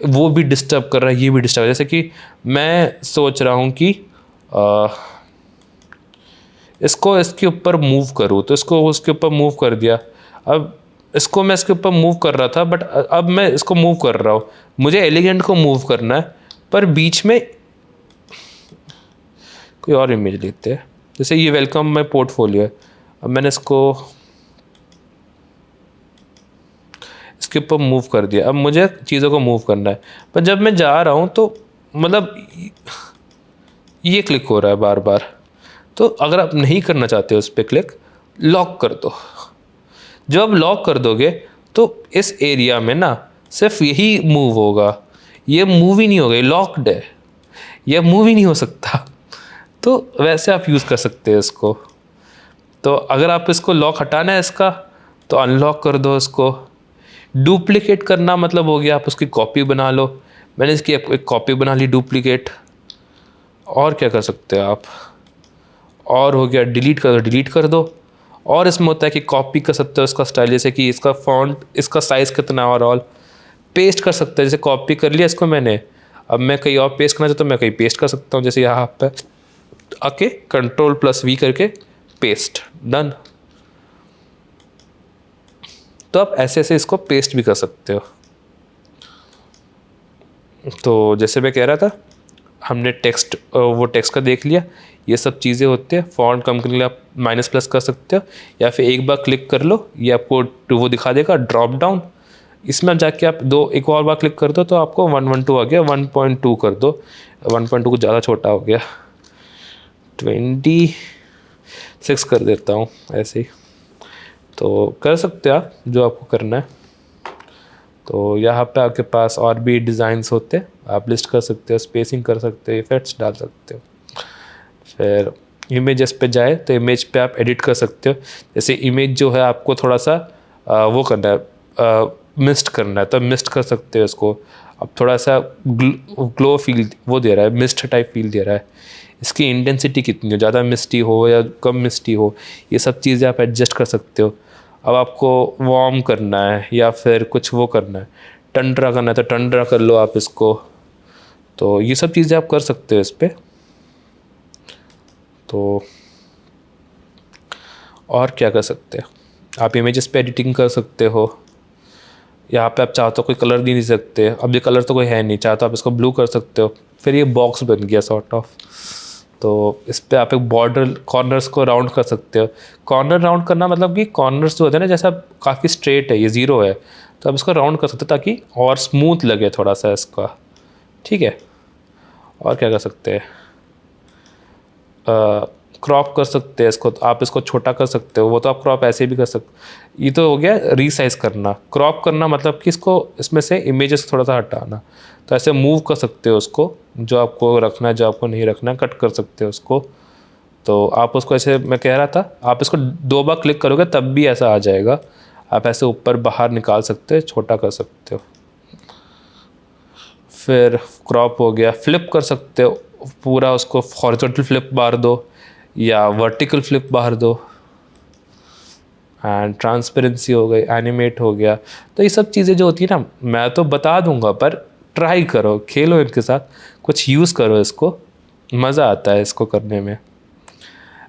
वो भी डिस्टर्ब कर रहा है, ये भी डिस्टर्ब। जैसे कि मैं सोच रहा हूँ कि इसको इसके ऊपर मूव करूँ, तो इसको उसके ऊपर मूव कर दिया। अब इसको मैं इसके ऊपर मूव कर रहा था, बट अब मैं इसको मूव कर रहा हूँ। मुझे एलिगेंट को मूव करना है, पर बीच में कोई और इमेज लेते हैं। जैसे ये वेलकम माई पोर्टफोलियो है, अब मैंने इसको इसके ऊपर मूव कर दिया। अब मुझे चीज़ों को मूव करना है, पर जब मैं जा रहा हूँ तो मतलब ये क्लिक हो रहा है बार बार। तो अगर आप नहीं करना चाहते उस पर क्लिक, लॉक कर दो। जब आप लॉक कर दोगे तो इस एरिया में ना सिर्फ यही मूव होगा, ये मूव ही नहीं होगा, ये लॉक्ड है, ये मूव ही नहीं हो सकता। तो वैसे आप यूज़ कर सकते हैं इसको। तो अगर आप इसको लॉक हटाना है इसका, तो अनलॉक कर दो इसको। डुप्लीकेट करना मतलब हो गया आप उसकी कॉपी बना लो। मैंने इसकी एक कॉपी बना ली डुप्लीकेट। और क्या कर सकते हो आप, और हो गया डिलीट कर दो, डिलीट कर दो। और इसमें होता है कि कॉपी कर सकते हो इसका स्टाइल, जैसे कि इसका फॉन्ट, इसका साइज़ कितना और ऑल पेस्ट कर सकते हैं। जैसे कॉपी कर लिया इसको मैंने, अब मैं कहीं और पेस्ट करना चाहता हूँ, मैं कहीं पेस्ट कर सकता हूँ। जैसे यहाँ पे आके Ctrl+V करके पेस्ट, डन। तो आप ऐसे ऐसे इसको पेस्ट भी कर सकते हो। तो जैसे मैं कह रहा था, हमने टेक्स्ट वो टेक्स्ट का देख लिया। ये सब चीज़ें होती है। फॉन्ट कम करने के लिए आप माइनस प्लस कर सकते हो, या फिर एक बार क्लिक कर लो, ये आपको वो दिखा देगा ड्रॉप डाउन। इसमें जाके आप एक और बार क्लिक कर दो तो आपको 112 आ गया। 1.2 कर दो, 1.2 कुछ ज़्यादा छोटा हो गया, 26 कर देता हूँ ऐसे ही। तो कर सकते हो आप जो आपको करना है। तो यहाँ पे आपके पास और भी डिज़ाइंस होते हैं, आप लिस्ट कर सकते हो, स्पेसिंग कर सकते हो, इफेक्ट्स डाल सकते हो। फिर इमेजेस पे जाए तो इमेज पे आप एडिट कर सकते हो। जैसे इमेज जो है आपको थोड़ा सा वो करना है, मिस्ट करना है, तो मिस्ट कर सकते हो इसको। अब थोड़ा सा ग्लो फील वो दे रहा है, मिस्ट टाइप फील दे रहा है। इसकी इंटेंसिटी कितनी हो, ज़्यादा मिस्टी हो या कम मिस्टी हो, ये सब चीज़ें आप एडजस्ट कर सकते हो। अब आपको वार्म करना है या फिर कुछ वो करना है, टंड्रा करना है, तो टंड्रा कर लो आप इसको। तो ये सब चीज़ें आप कर सकते हो इस पर। तो और क्या कर सकते हैं, आप इमेजेस पे एडिटिंग कर सकते हो। यहाँ पे आप चाहो तो कोई कलर दे नहीं सकते, अब ये कलर तो कोई है नहीं, चाहो तो आप इसको ब्लू कर सकते हो। फिर ये बॉक्स बन गया सॉर्ट ऑफ। तो इस पर आप एक बॉर्डर कॉर्नर्स को राउंड कर सकते हो। कॉर्नर राउंड करना मतलब कि कॉर्नर्स जो होते हैं ना, जैसा काफ़ी स्ट्रेट है, ये ज़ीरो है, तो आप इसको राउंड कर सकते हो ताकि और स्मूथ लगे थोड़ा सा इसका। ठीक है, और क्या कर सकते हैं, क्रॉप कर सकते हैं इसको, तो आप इसको छोटा कर सकते हो। वो तो आप क्रॉप ऐसे भी कर सकते। ये तो हो गया रीसाइज करना। क्रॉप करना मतलब कि इसको इसमें से इमेजेस थोड़ा सा हटाना। तो ऐसे मूव कर सकते हो उसको, जो आपको रखना है, जो आपको नहीं रखना है, कट कर सकते हो उसको। तो आप उसको ऐसे, मैं कह रहा था, आप इसको 2 बार क्लिक करोगे तब भी ऐसा आ जाएगा। आप ऐसे ऊपर बाहर निकाल सकते हो, छोटा कर सकते हो। फिर क्रॉप हो गया, फ्लिप कर सकते हो पूरा उसको, हॉरिजॉन्टल फ्लिप मार दो या वर्टिकल फ्लिप मार दो। एंड ट्रांसपेरेंसी हो गई, एनिमेट हो गया। तो ये सब चीज़ें जो होती है ना, मैं तो बता दूंगा, पर ट्राई करो, खेलो इनके साथ, कुछ यूज़ करो इसको, मज़ा आता है इसको करने में।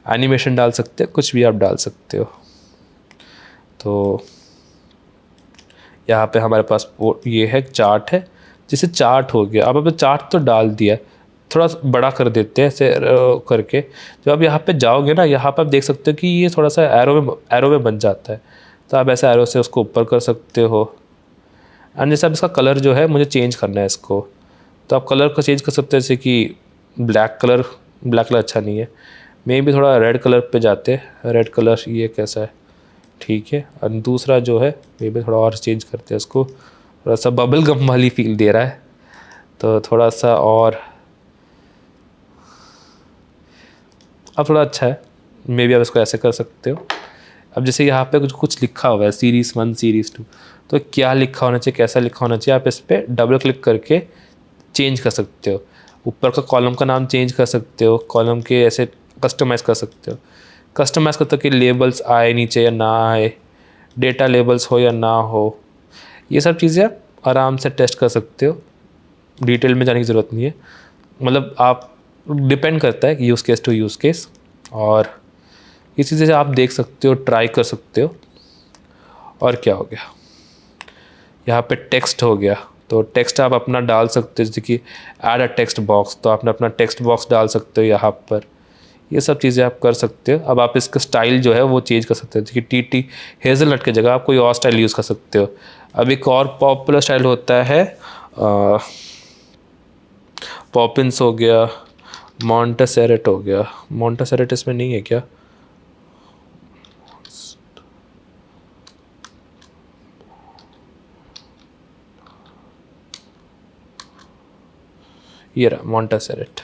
एनिमेशन डाल सकते हो, कुछ भी आप डाल सकते हो। तो यहाँ पे हमारे पास वो ये है चार्ट है, जैसे चार्ट हो गया। अब चार्ट तो डाल दिया, थोड़ा बड़ा कर देते हैं ऐसे करके। जब आप यहाँ पे जाओगे ना, यहाँ पे आप देख सकते हो कि ये थोड़ा सा एरो में बन जाता है। तो आप ऐसे एरो से उसको ऊपर कर सकते हो। एंड जैसे अब इसका कलर जो है मुझे चेंज करना है इसको, तो आप कलर को चेंज कर सकते हैं। जैसे कि ब्लैक कलर अच्छा नहीं है, मे भी थोड़ा रेड कलर पे जाते हैं। रेड कलर ये कैसा है, ठीक है। और दूसरा जो है मे भी थोड़ा और चेंज करते हैं इसको, थोड़ा सा बबल गम वाली फील दे रहा है, तो थोड़ा सा और अब थोड़ा अच्छा है। मे भी आप इसको ऐसे कर सकते हो। अब जैसे यहाँ पे कुछ लिखा हुआ है, सीरीज़ 1 सीरीज़ 2, तो क्या लिखा होना चाहिए, कैसा लिखा होना चाहिए, आप इस पर डबल क्लिक करके चेंज कर सकते हो। ऊपर का कॉलम का नाम चेंज कर सकते हो, कॉलम के ऐसे कस्टमाइज़ कर सकते हो। कस्टमाइज़ करते हो कि लेबल्स आए नीचे या ना आए, डेटा लेबल्स हो या ना हो, ये सब चीज़ें आप आराम से टेस्ट कर सकते हो। डिटेल में जाने की ज़रूरत नहीं है, मतलब आप डिपेंड करता है use case to use case. और ये चीज़ें आप देख सकते हो, ट्राई कर सकते हो। और क्या हो गया, यहाँ पे टेक्स्ट हो गया, तो टेक्स्ट आप अपना डाल सकते हो। जैसे कि ऐड अ टेक्स्ट बॉक्स, तो आपने अपना टेक्स्ट बॉक्स डाल सकते हो यहाँ पर। ये सब चीज़ें आप कर सकते हो। अब आप इसका स्टाइल जो है वो चेंज कर सकते हो। जैसे कि टी हेज़लनट की जगह आप कोई और स्टाइल यूज़ कर सकते हो। अब एक और पॉपुलर स्टाइल होता है पॉपिंस हो गया, मॉन्टेसेरेट हो गया। मॉन्टेसेरेट इसमें नहीं है क्या, ये रहा मॉन्टेसेरेट।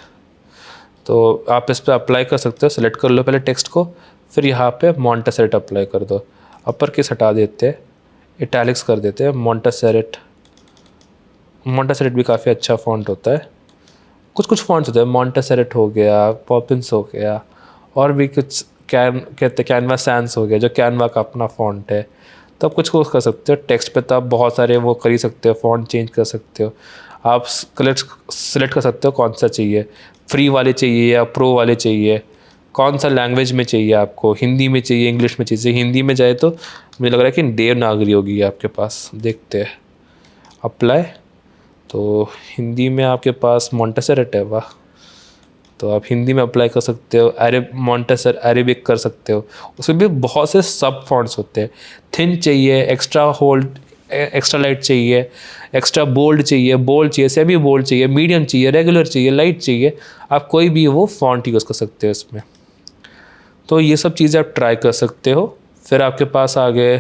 तो आप इस पर अप्लाई कर सकते हो। सेलेक्ट कर लो पहले टेक्स्ट को, फिर यहाँ पे मॉन्टेसेरेट अप्लाई कर दो। अपर केस हटा देते हैं, इटैलिक्स कर देते हैं, मॉन्टेसेरेट। मॉन्टेसेरेट भी काफ़ी अच्छा फ़ॉन्ट होता है। कुछ फ़ॉन्ट्स होते हैं, मॉन्टेसेरेट हो गया, पॉपिंस हो गया, और भी कुछ कहते कैनवा सैंस हो गया, जो कैनवा का अपना फ़ॉन्ट है। तो आप कुछ कर सकते हो। टेक्स्ट पे तो आप बहुत सारे वो कर ही सकते हो, फ़ॉन्ट चेंज कर सकते हो। आप सेलेक्ट कर सकते हो कौन सा चाहिए, फ्री वाले चाहिए या प्रो वाले चाहिए, कौन सा लैंग्वेज में चाहिए आपको, हिंदी में चाहिए, इंग्लिश में चाहिए। हिंदी में जाए तो मुझे लग रहा है कि देवनागरी होगी आपके पास, देखते हैं। अप्लाई, तो हिंदी में आपके पास मॉन्टेसेरेट है, वाह। तो आप हिंदी में अप्लाई कर सकते हो, मॉन्टेसर अरेबिक कर सकते हो। उसमें भी बहुत से सब फॉन्ट्स होते हैं, थिन चाहिए, एक्स्ट्रा होल्ड, एक्स्ट्रा लाइट चाहिए, एक्स्ट्रा बोल्ड चाहिए, सेमी बोल्ड चाहिए, मीडियम चाहिए, रेगुलर चाहिए, लाइट चाहिए, आप कोई भी वो फॉन्ट यूज़ कर सकते हो इसमें। तो ये सब चीज़ें आप ट्राई कर सकते हो। फिर आपके पास आ गए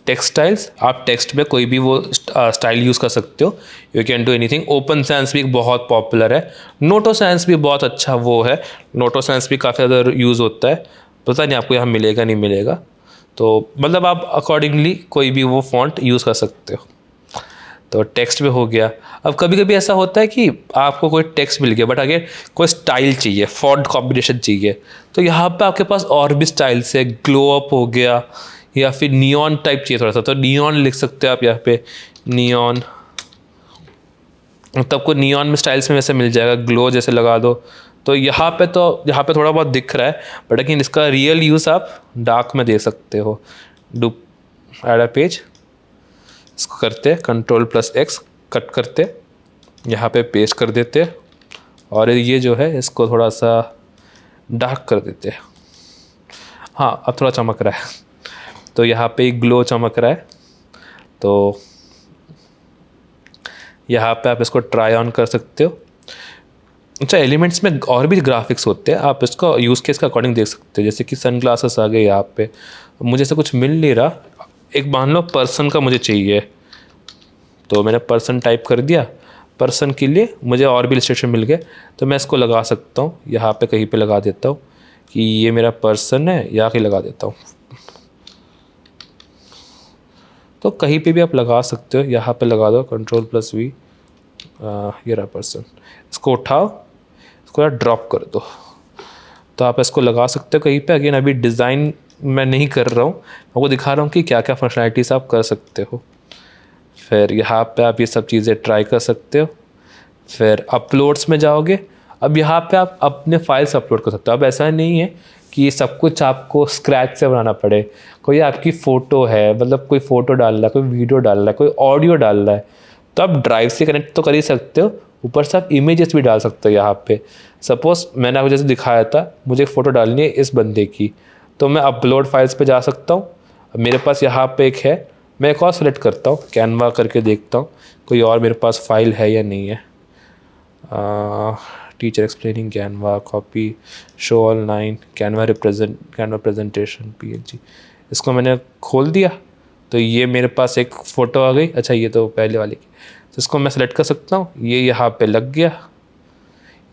टेक्सटाइल्स। आप टेक्स्ट में कोई भी वो स्टाइल यूज़ कर सकते हो, you can do anything. Open science भी बहुत पॉपुलर है, नोटो साइंस भी बहुत अच्छा वो है, नोटो साइंस भी काफ़ी ज़्यादा यूज़ होता है, पता नहीं आपको यहाँ मिलेगा नहीं मिलेगा। तो मतलब आप अकॉर्डिंगली कोई भी वो फॉन्ट यूज़ कर सकते हो। तो टेक्स्ट में हो गया। अब कभी कभी ऐसा होता है कि आपको कोई टेक्स्ट मिल गया बट आगे कोई स्टाइल चाहिए, फॉन्ट कॉम्बिनेशन चाहिए, तो यहाँ पे आपके पास और भी स्टाइल्स है, ग्लो अप हो गया, या फिर नियॉन टाइप चाहिए थोड़ा सा, तो नियॉन लिख सकते हो आप यहाँ पे, नियॉन। तो आपको नियॉन में स्टाइल्स में वैसे मिल जाएगा, ग्लो जैसे लगा दो। तो यहाँ पे थोड़ा बहुत दिख रहा है, बट लेकिन इसका रियल यूज़ आप डार्क में दे सकते हो। डू ऐड अ पेज, इसको करते Ctrl+X, कट करते, यहाँ पे पेस्ट कर देते, और ये जो है इसको थोड़ा सा डार्क कर देते। हाँ अब थोड़ा चमक रहा है, तो यहाँ पे ग्लो चमक रहा है। तो यहाँ पे आप इसको ट्राई ऑन कर सकते हो। अच्छा, एलिमेंट्स में और भी ग्राफिक्स होते हैं, आप इसको यूज़ केस के अकॉर्डिंग देख सकते हो। जैसे कि सन ग्लासेस आ गए यहाँ पे, मुझे ऐसा कुछ मिल नहीं रहा। एक मान लो पर्सन का मुझे चाहिए, तो मैंने पर्सन टाइप कर दिया, पर्सन के लिए मुझे और भी इलस्ट्रेशन मिल गए, तो मैं इसको लगा सकता हूँ, यहाँ पे कहीं पे लगा देता हूँ कि ये मेरा पर्सन है, यहाँ कहीं लगा देता हूँ। तो कहीं पे भी आप लगा सकते हो, यहाँ पे लगा दो Ctrl+V, ये रहा पर्सन। इसको उठाओ, इसको ड्रॉप कर दो, तो आप इसको लगा सकते हो कहीं पे। अगेन अभी डिज़ाइन मैं नहीं कर रहा हूँ, आपको दिखा रहा हूँ कि क्या क्या फंक्शनैलिटीज़ आप कर सकते हो। फिर यहाँ पे आप ये सब चीज़ें ट्राई कर सकते हो। फिर अपलोड्स में जाओगे, अब यहाँ पे आप अपने फाइल्स अपलोड कर सकते हो। अब ऐसा नहीं है कि ये सब कुछ आपको स्क्रैच से बनाना पड़े। कोई आपकी फ़ोटो है, मतलब कोई फ़ोटो डाल रहा है, कोई वीडियो डाल रहा है, कोई ऑडियो डाल रहा है, तो आप ड्राइव से कनेक्ट तो कर ही सकते हो, ऊपर से आप इमेजेस भी डाल सकते हो यहाँ पे। सपोज़ मैंने आपको जैसे दिखाया था, मुझे एक फ़ोटो डालनी है इस बंदे की, तो मैं अपलोड फाइल्स पे जा सकता हूँ। मेरे पास यहाँ पे एक है, मैं एक और सेलेक्ट करता हूँ, कैनवा करके देखता हूँ कोई और मेरे पास फाइल है या नहीं है। Teacher explaining Canva, copy, show all 9, Canva presentation PNG, इसको मैंने खोल दिया, तो ये मेरे पास एक फ़ोटो आ गई। अच्छा, ये तो पहले वाले की, तो इसको मैं सेलेक्ट कर सकता हूँ, ये यहाँ पे लग गया।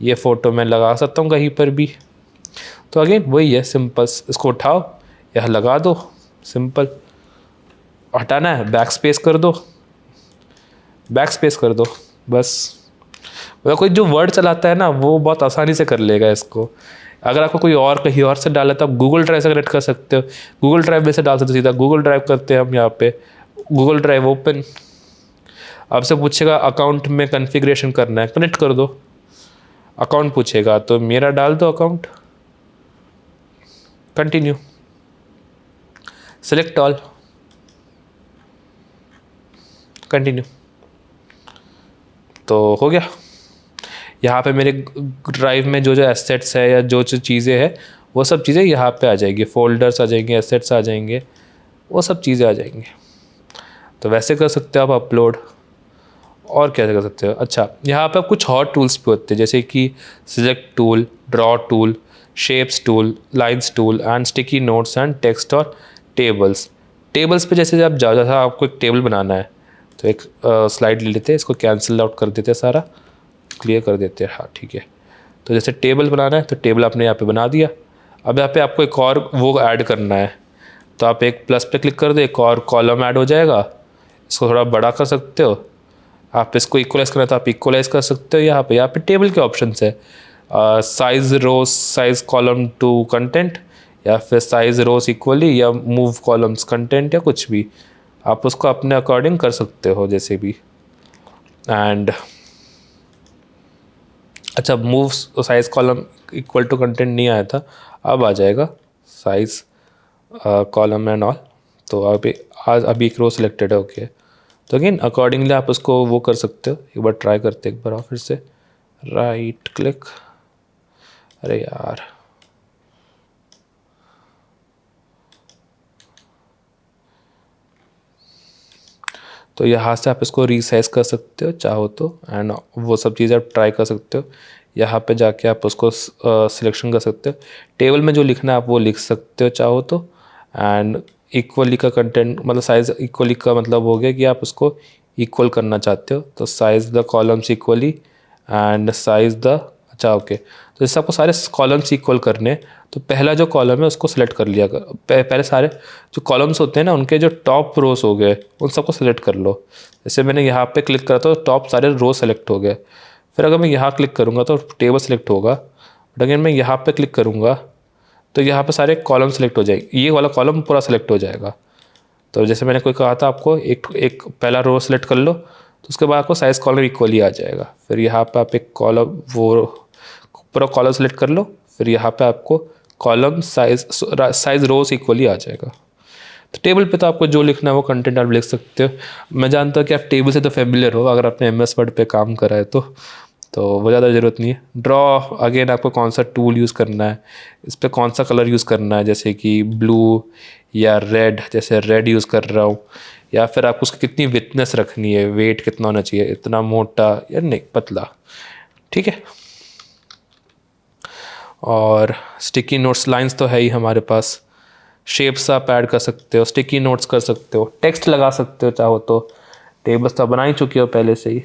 ये फ़ोटो मैं लगा सकता हूँ कहीं पर भी। तो अगेन वही है, सिंपल, इसको उठाओ, यहाँ लगा दो, सिंपल। हटाना है, बैक स्पेस कर दो, बैक स्पेस कर दो, बस। मतलब कोई जो वर्ड चलाता है ना, वो बहुत आसानी से कर लेगा इसको। अगर आपको कोई और कहीं और से डाला, तो आप गूगल ड्राइव से कनेक्ट कर सकते हो, गूगल ड्राइव में से डाल सकते हो सीधा। गूगल ड्राइव करते हैं हम यहाँ पे, गूगल ड्राइव ओपन, आपसे पूछेगा अकाउंट में कॉन्फ़िगरेशन करना है, कनेक्ट कर दो। अकाउंट पूछेगा तो मेरा डाल दो account, continue, select all, continue, तो हो गया। यहाँ पे मेरे ड्राइव में जो जो एसेट्स है या जो जो चीज़ें हैं, वो सब चीज़ें यहाँ पे आ जाएगी, फोल्डर्स आ जाएंगे, एसेट्स आ जाएंगे, वो सब चीज़ें आ जाएंगी। तो वैसे कर सकते हो आप अपलोड। और कैसे कर सकते हो, अच्छा यहाँ पे कुछ और टूल्स भी होते हैं, जैसे कि select tool, draw tool, shapes tool, lines tool, and sticky notes and text और टेबल्स। टेबल्स पे जैसे आप जैसा आपको एक टेबल बनाना है, तो एक स्लाइड ले लेते हैं, इसको कैंसिल आउट कर देते हैं, सारा क्लियर कर देते हैं। हाँ ठीक है, तो जैसे टेबल बनाना है, तो टेबल आपने यहाँ पे बना दिया। अब यहाँ पे आपको एक और वो ऐड करना है, तो आप एक प्लस पे क्लिक कर दो, एक और कॉलम ऐड हो जाएगा। इसको थोड़ा बड़ा कर सकते हो, आप इसको इक्वलाइज करना है तो आप इक्वलाइज कर सकते हो। यहाँ पे टेबल के ऑप्शन है, size rose, size column to content, या फिर साइज रोज इक्वली, या मूव कॉलम्स कंटेंट, या कुछ भी आप उसको अपने अकॉर्डिंग कर सकते हो जैसे भी। एंड अच्छा, move size column equal to content नहीं आया था, अब आ जाएगा साइज कॉलम एंड ऑल। तो अभी एक रो सिलेक्टेड है, ओके। तो अगेन अकॉर्डिंगली आप उसको वो कर सकते हो। एक बार ट्राई करते हैं, एक बार और फिर से, राइट क्लिक, अरे यार, तो यहाँ से आप इसको रीसाइज कर सकते हो चाहो तो, एंड वो सब चीज़ें आप ट्राई कर सकते हो। यहाँ पे जाके आप उसको सिलेक्शन कर सकते हो। टेबल में जो लिखना है आप वो लिख सकते हो चाहो तो। एंड इक्वली का कंटेंट मतलब साइज़ इक्वली का मतलब हो गया कि आप उसको इक्वल करना चाहते हो, तो size the columns equally and size the, अच्छा ओके। तो जैसे आपको सारे कॉलम्स इक्वल करने हैं, तो पहला जो कॉलम है उसको सेलेक्ट कर लिया कर। पहले सारे जो कॉलम्स होते हैं ना उनके जो टॉप रोज हो गए उन सबको सेलेक्ट कर लो। जैसे मैंने यहाँ पे क्लिक करा तो टॉप सारे रो सेलेक्ट हो गए। फिर अगर मैं यहाँ क्लिक करूँगा तो टेबल सेलेक्ट होगा, बट अगर मैं यहाँ पे क्लिक करूँगा तो यहाँ पे सारे कॉलम सेलेक्ट हो जाएगी, ये वाला कॉलम पूरा सेलेक्ट हो जाएगा। तो जैसे मैंने कोई कहा था आपको एक एक पहला रो सेलेक्ट कर लो, तो उसके बाद आपको साइज़ कॉलम इक्वली आ जाएगा। फिर यहाँ पे आप एक कॉलम वो पूरा कॉलम सेलेक्ट कर लो, फिर यहाँ पे आपको कॉलम साइज रोज इक्वली आ जाएगा। तो टेबल पे तो आपको जो लिखना है वो कंटेंट आप लिख सकते हो। मैं जानता हूँ कि आप टेबल से तो फेमिलियर हो, अगर आपने एम एस वर्ड पर काम करा है तो वो ज़्यादा ज़रूरत नहीं है। ड्रॉ अगेन आपको कौन सा टूल यूज़ करना है, इस पर कौन सा कलर यूज़ करना है, जैसे कि ब्लू या रेड, जैसे रेड यूज़ कर रहा हूँ, या फिर आपको उसकी कितनी विथनेस रखनी है, वेट कितना होना चाहिए, इतना मोटा या नहीं पतला, ठीक है। और स्टिकी नोट्स लाइंस तो है ही हमारे पास, शेप्स आप ऐड कर सकते हो, स्टिकी नोट्स कर सकते हो, टेक्स्ट लगा सकते हो चाहो तो, टेबल्स तो बना ही चुके हो पहले से ही।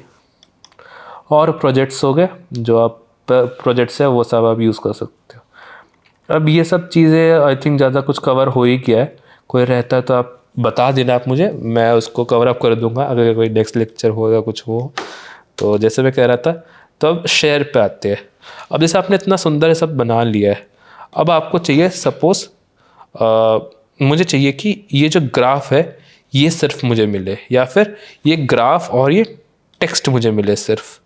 और प्रोजेक्ट्स हो गए, जो आप प्रोजेक्ट्स है वो सब आप यूज़ कर सकते हो। अब ये सब चीज़ें आई थिंक ज़्यादा कुछ कवर हो ही गया है। कोई रहता है तो आप बता देना आप मुझे, मैं उसको कवर अप कर दूंगा अगर कोई नेक्स्ट लेक्चर हो या कुछ हो। तो जैसे मैं कह रहा था, तो अब शेयर पे आते हैं। अब जैसे आपने इतना सुंदर ये सब बना लिया है, अब आपको चाहिए सपोज़ मुझे चाहिए कि ये जो ग्राफ है ये सिर्फ मुझे मिले, या फिर ये ग्राफ और ये टेक्स्ट मुझे मिले सिर्फ।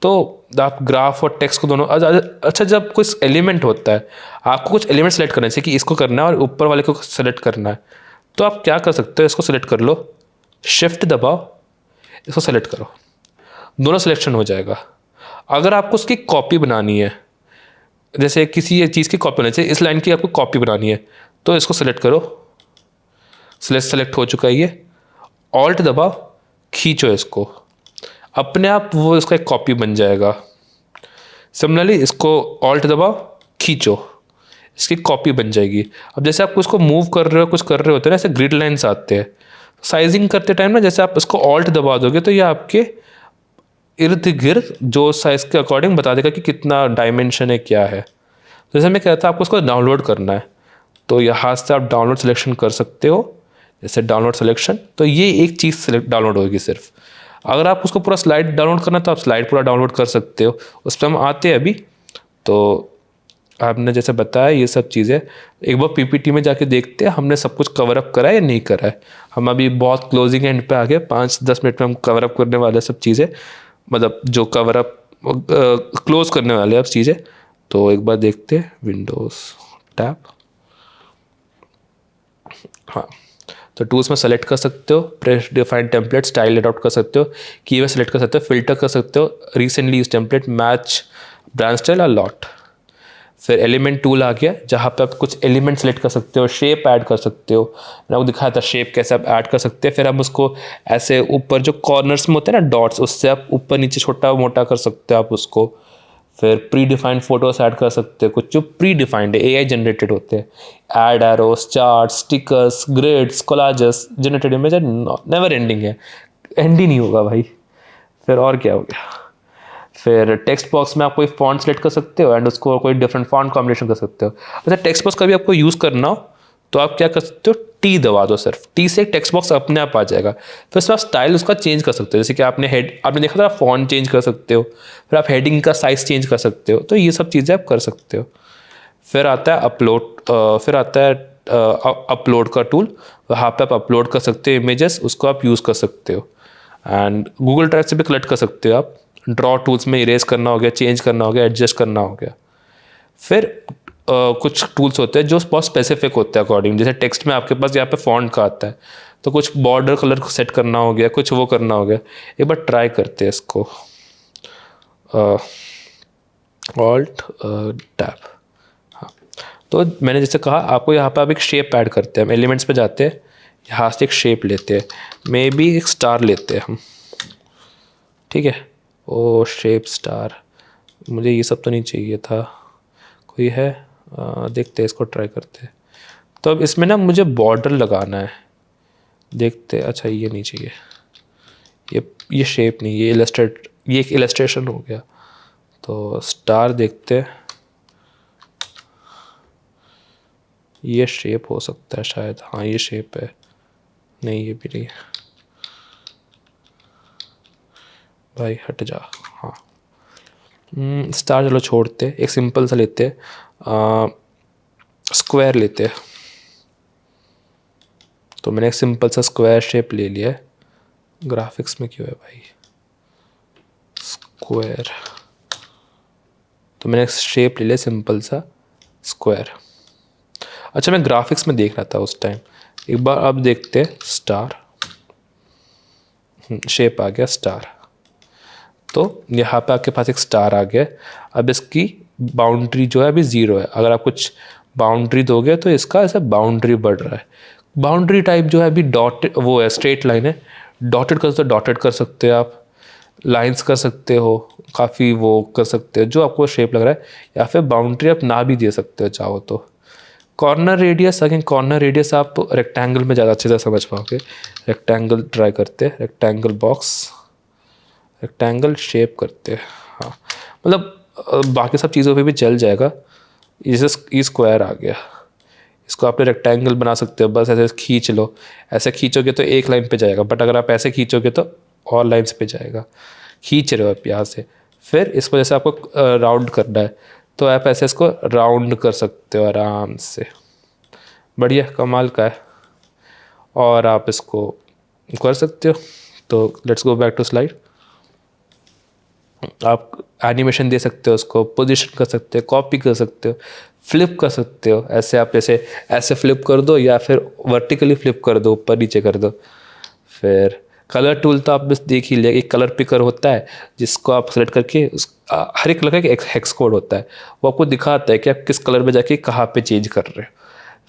तो आप ग्राफ और टेक्स्ट को दोनों अच्छा जब कुछ एलिमेंट होता है आपको कुछ एलिमेंट सेलेक्ट करना है, जैसे कि इसको करना है और ऊपर वाले को सेलेक्ट करना है, तो आप क्या कर सकते हो, इसको सेलेक्ट कर लो, शिफ्ट दबाओ, इसको सेलेक्ट करो, दोनों सिलेक्शन हो जाएगा। अगर आपको उसकी कॉपी बनानी है, जैसे किसी चीज़ की कॉपी बनानी चाहिए, इस लाइन की आपको कॉपी बनानी है, तो इसको सेलेक्ट करो, सेलेक्ट हो चुका है ये, ऑल्ट दबाओ, खींचो इसको, अपने आप वो इसका एक कॉपी बन जाएगा। सिमिलरली इसको ऑल्ट दबाओ, खींचो, इसकी कॉपी बन जाएगी। अब जैसे आप उसको मूव कर रहे हो, कुछ कर रहे होते हैं ना, ऐसे ग्रिड लाइन्स आते हैं साइजिंग करते टाइम ना, जैसे आप इसको ऑल्ट दबा दोगे तो ये आपके इर्द गिर्द जो साइज के अकॉर्डिंग बता देगा कि कितना डायमेंशन है क्या है। तो जैसे मैं कहता आपको उसको डाउनलोड करना है, तो यहाँ से आप डाउनलोड सिलेक्शन कर सकते हो, जैसे डाउनलोड सिलेक्शन, तो ये एक चीज़ सिलेक्ट डाउनलोड होगी सिर्फ। अगर आप उसको पूरा स्लाइड डाउनलोड करना तो आप स्लाइड पूरा डाउनलोड कर सकते हो, उस पर हम आते हैं अभी। तो आपने जैसे बताया ये सब चीज़ें एक बार पीपीटी में जाके देखते हैं हमने सब कुछ कवर अप करा है या नहीं करा है। हम अभी बहुत क्लोजिंग एंड पे आ गए, 5-10 मिनट में हम कवर अप करने वाले सब चीज़ें, मतलब जो कवर अप क्लोज करने वाले अब चीज़ें। तो एक बार देखते हैं, विंडोज़ टैब, हाँ, तो टूल्स में सेलेक्ट कर सकते हो, press define template, style adopt कर सकते हो, कीवर्ड सेलेक्ट कर सकते हो, फिल्टर कर सकते हो, recently use template, match brand style और लॉट। फिर एलिमेंट टूल आ गया जहाँ पे आप कुछ एलिमेंट सेलेक्ट कर सकते हो, शेप ऐड कर सकते हो, मैंने आपको दिखाया था शेप कैसे आप ऐड कर सकते हैं। फिर हम उसको ऐसे ऊपर जो कॉर्नर्स में होते हैं ना डॉट्स, उससे आप ऊपर नीचे छोटा मोटा कर सकते हो आप उसको। फिर प्री डिफाइंड फोटोज ऐड कर सकते हो, कुछ जो प्री डिफाइंड है एआई जनरेटेड होते हैं, add arrows, chart, stickers, grids, collages, generated image never ending है, एंड ही नहीं होगा भाई। फिर और क्या हो गया, फिर टेक्स्ट बॉक्स में आप कोई फॉन्ट सेलेक्ट कर सकते हो एंड उसको कोई डिफरेंट फॉन्ट कॉम्बिनेशन कर सकते हो। अच्छा टेक्स्ट बॉक्स का भी आपको यूज़ करना हो तो आप क्या कर सकते हो, टी दबा दो, सिर्फ टी से टेक्स्ट बॉक्स अपने आप आ जाएगा। फिर उसमें आप स्टाइल उसका चेंज कर सकते हो, जैसे कि आपने देखा था फॉन्ट चेंज कर सकते हो, फिर आप हेडिंग का साइज चेंज कर सकते हो, तो ये सब चीज़ें आप कर सकते हो। फिर आता है अपलोड, फिर आता है अपलोड का टूल, वहाँ पे आप अपलोड कर सकते हो इमेजेस, उसको आप यूज़ कर सकते हो। एंड गूगल ड्राइव से भी कलेक्ट कर सकते हो आप। ड्रॉ टूल्स में इरेज करना हो गया, चेंज करना हो गया, एडजस्ट करना हो गया। फिर कुछ टूल्स होते हैं जो बहुत स्पेसिफिक होते हैं अकॉर्डिंग, जैसे टेक्स्ट में आपके पास यहाँ पे फॉन्ट का आता है, तो कुछ बॉर्डर कलर को सेट करना हो गया, कुछ वो करना हो गया। एक बार ट्राई करते हैं इसको, ऑल्ट टैब। हाँ, तो मैंने जैसे कहा आपको यहाँ पे आप एक शेप ऐड करते हैं, हम एलिमेंट्स पे जाते हैं, यहाँ से एक शेप लेते हैं, मे बी एक स्टार लेते हैं हम, ठीक है। ओ शेप स्टार, मुझे ये सब तो नहीं चाहिए था, कोई है देखते हैं, इसको ट्राई करते हैं। तो अब इसमें ना मुझे बॉर्डर लगाना है, देखते हैं। अच्छा ये नहीं चाहिए, ये शेप नहीं, ये इलस्ट्रेट, ये एक इलस्ट्रेशन हो गया। तो स्टार देखते हैं, ये शेप हो सकता है शायद, हाँ ये शेप है, नहीं ये भी नहीं है भाई, हट जा। हाँ स्टार चलो छोड़ते, एक सिंपल सा लेते, स्क्वायर लेते। तो मैंने एक सिंपल सा स्क्वायर शेप ले लिया है, ग्राफिक्स में क्यों है भाई स्क्वायर। तो मैंने एक शेप ले लिया सिंपल सा स्क्वायर। अच्छा मैं ग्राफिक्स में देख रहा था उस टाइम, एक बार अब देखते हैं। स्टार, शेप आ गया स्टार। तो यहाँ पे आपके पास एक स्टार आ गया। अब इसकी बाउंड्री जो है अभी 0 है, अगर आप कुछ बाउंड्री दोगे तो इसका ऐसा बाउंड्री बढ़ रहा है। बाउंड्री टाइप जो है अभी डॉट, वो है स्ट्रेट लाइन है, डॉटेड कर सकते हो, डॉटेड कर सकते हो आप, लाइंस कर सकते हो, काफ़ी वो कर सकते हो जो आपको शेप लग रहा है, या फिर बाउंड्री आप ना भी दे सकते हो चाहो तो। Corner radius, again corner radius आप रेक्टेंगल में ज़्यादा अच्छे से समझ पाओगे। रेक्टेंगल ट्राई करते हैं, रेक्टेंगल बॉक्स, रेक्टेंगल शेप करते हैं। हाँ मतलब बाकी सब चीज़ों पे भी चल जाएगा। ये स्क्वायर आ गया, इसको आपने रेक्टेंगल बना सकते हो, बस ऐसे खींच लो, ऐसे खींचोगे तो एक लाइन पे जाएगा, बट अगर आप ऐसे खींचोगे तो और लाइन्स पे जाएगा। खींच रहे हो आप यहाँ से, फिर इसको जैसे आपको राउंड करना है तो आप ऐसे इसको राउंड कर सकते हो आराम से, बढ़िया कमाल का है। और आप इसको कर सकते हो। तो let's go back to slide. आप एनिमेशन दे सकते हो, उसको पोजीशन कर सकते हो, कॉपी कर सकते हो, फ्लिप कर सकते हो। ऐसे आप जैसे ऐसे फ्लिप कर दो, या फिर वर्टिकली फ्लिप कर दो, ऊपर नीचे कर दो। फिर कलर टूल तो आप बस देख ही लिया, एक कलर पिकर होता है जिसको आप सेलेक्ट करके हर एक कलर का एक हेक्स कोड होता है, वो आपको दिखाता है कि आप किस कलर में जाके कहाँ पे चेंज कर रहे हो।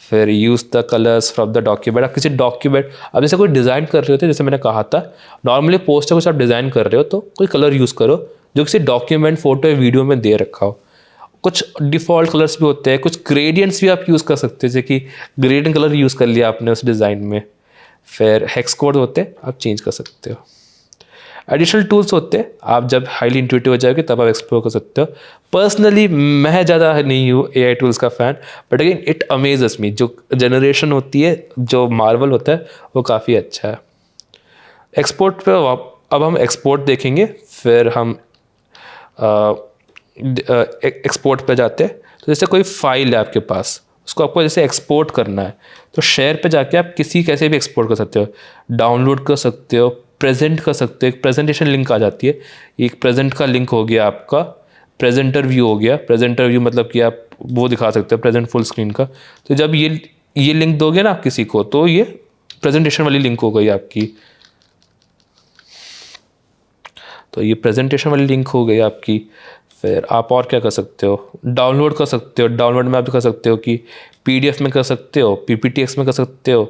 फिर use the colours from the document, आप किसी डॉक्यूमेंट, अब जैसे कोई डिज़ाइन कर रहे होते, जैसे मैंने कहा था नॉर्मली पोस्टर कुछ आप डिज़ाइन कर रहे हो तो कोई कलर यूज़ करो जो किसी डॉक्यूमेंट, फोटो या वीडियो में दे रखा हो। कुछ डिफ़ॉल्ट कलर्स भी होते हैं, कुछ ग्रेडियंट्स भी आप यूज़ कर सकते हो, जैसे कि ग्रेडियंट कलर यूज़ कर लिया आपने उस डिज़ाइन में। फिर हेक्स कोड होते हैं, आप चेंज कर सकते हो। एडिशनल टूल्स होते हैं, आप जब हाईली इंट्यूटिव हो जाओगे तब आप एक्सप्लोर कर सकते हो। पर्सनली मैं ज़्यादा नहीं हूँ AI टूल्स का fan, but again it amazes me, जो जनरेशन होती है, जो मार्वल होता है, वो काफ़ी अच्छा है। एक्सपोर्ट पे अब हम एक्सपोर्ट देखेंगे, फिर हम एक्सपोर्ट पे जाते हैं। तो जैसे कोई फाइल है आपके पास, उसको आपको जैसे एक्सपोर्ट करना है, तो शेयर पे जाके आप किसी कैसे भी एक्सपोर्ट कर सकते हो, डाउनलोड कर सकते हो, प्रेजेंट कर सकते हो। एक प्रेजेंटेशन लिंक आ जाती है, एक प्रेजेंट का लिंक हो गया आपका, प्रेजेंटर व्यू हो गया। प्रेजेंटर व्यू मतलब कि आप वो दिखा सकते हो प्रेजेंट फुल स्क्रीन का। तो जब ये लिंक दोगे ना आप किसी को, तो ये प्रेजेंटेशन वाली लिंक हो गई आपकी। तो ये प्रेजेंटेशन वाली लिंक हो गई आपकी। फिर आप और क्या कर सकते हो, डाउनलोड कर सकते हो। डाउनलोड में आप कर सकते हो कि PDF में कर सकते हो, PPTX में कर सकते हो,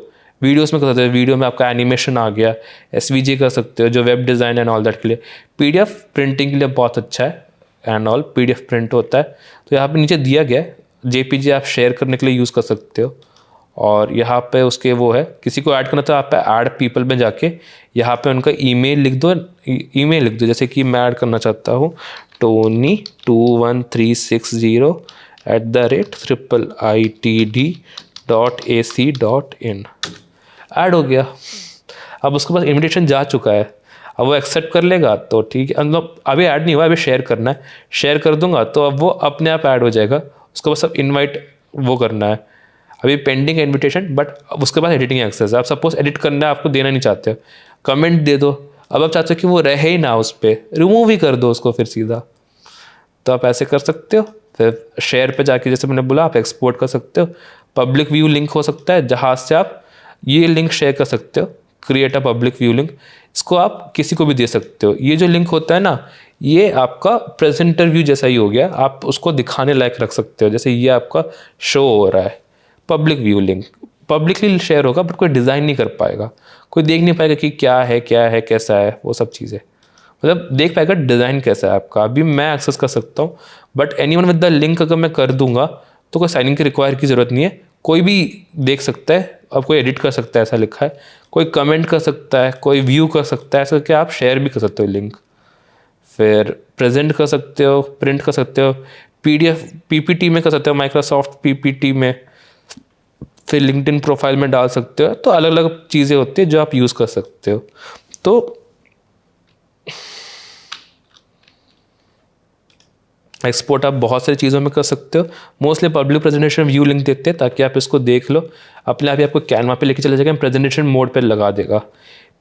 वीडियोस में कर सकते हो। वीडियो में आपका एनिमेशन आ गया, SVG कर सकते हो जो web design and all that के लिए। PDF प्रिंटिंग के लिए बहुत अच्छा है एंड ऑल, PDF प्रिंट होता है। तो यहाँ पे नीचे दिया गया है, JPG आप शेयर करने के लिए यूज़ कर सकते हो। और यहाँ पे उसके वो है, किसी को ऐड करना तो आप ऐड पीपल में जाके यहाँ पे उनका ईमेल लिख दो, ईमेल लिख दो। जैसे कि मैं ऐड करना चाहता हूँ tony21360@IITD.ac.in, ऐड हो गया। अब उसके पास इनविटेशन जा चुका है, अब वो एक्सेप्ट कर लेगा तो ठीक है। मतलब अभी ऐड नहीं हुआ, अभी शेयर करना है, शेयर कर दूंगा तो अब वो अपने आप ऐड हो जाएगा। उसको बस अब इनवाइट वो करना है। अभी पेंडिंग है इन्विटेशन, बट उसके बाद एडिटिंग एक्सेस है। आप सपोज एडिट करना है, आपको देना नहीं चाहते हो, कमेंट दे दो। अब आप चाहते हो कि वो रहे ही ना, उस पर रिमूव ही कर दो उसको फिर सीधा, तो आप ऐसे कर सकते हो। फिर शेयर पे जाके जैसे मैंने बोला आप एक्सपोर्ट कर सकते हो। पब्लिक व्यू लिंक हो सकता है जहाँ से आप ये लिंक शेयर कर सकते हो, create a public view link. इसको आप किसी को भी दे सकते हो। ये जो लिंक होता है ना, ये आपका प्रेजेंटर व्यू जैसा ही हो गया, आप उसको दिखाने लायक रख सकते हो। जैसे ये आपका शो हो रहा है, public view link publicly share होगा, बट कोई डिज़ाइन नहीं कर पाएगा, कोई देख नहीं पाएगा कि क्या है कैसा है, वो सब चीज़ें मतलब देख पाएगा डिज़ाइन कैसा है आपका। अभी मैं एक्सेस कर सकता हूँ, but anyone with the link अगर मैं कर दूंगा तो कोई साइनिंग की रिक्वायर की ज़रूरत नहीं है, कोई भी देख सकता है, अब कोई एडिट कर सकता है, ऐसा लिखा है, कोई कमेंट कर सकता है, कोई व्यू कर सकता है, ऐसा करके आप शेयर भी कर सकते हो लिंक, फिर प्रेजेंट कर सकते हो, प्रिंट कर सकते हो, PDF PPT में कर सकते हो, माइक्रोसॉफ्ट PPT में, फिर लिंक्डइन प्रोफाइल में डाल सकते हो। तो अलग अलग चीज़ें होती है जो आप यूज़ कर सकते हो। तो एक्सपोर्ट आप बहुत सारी चीज़ों में कर सकते हो। Mostly public presentation view link देते हैं ताकि आप इसको देख लो, अपने आप ही आपको कैनवा पे लेके चले जाएगा, प्रेजेंटेशन मोड पे लगा देगा।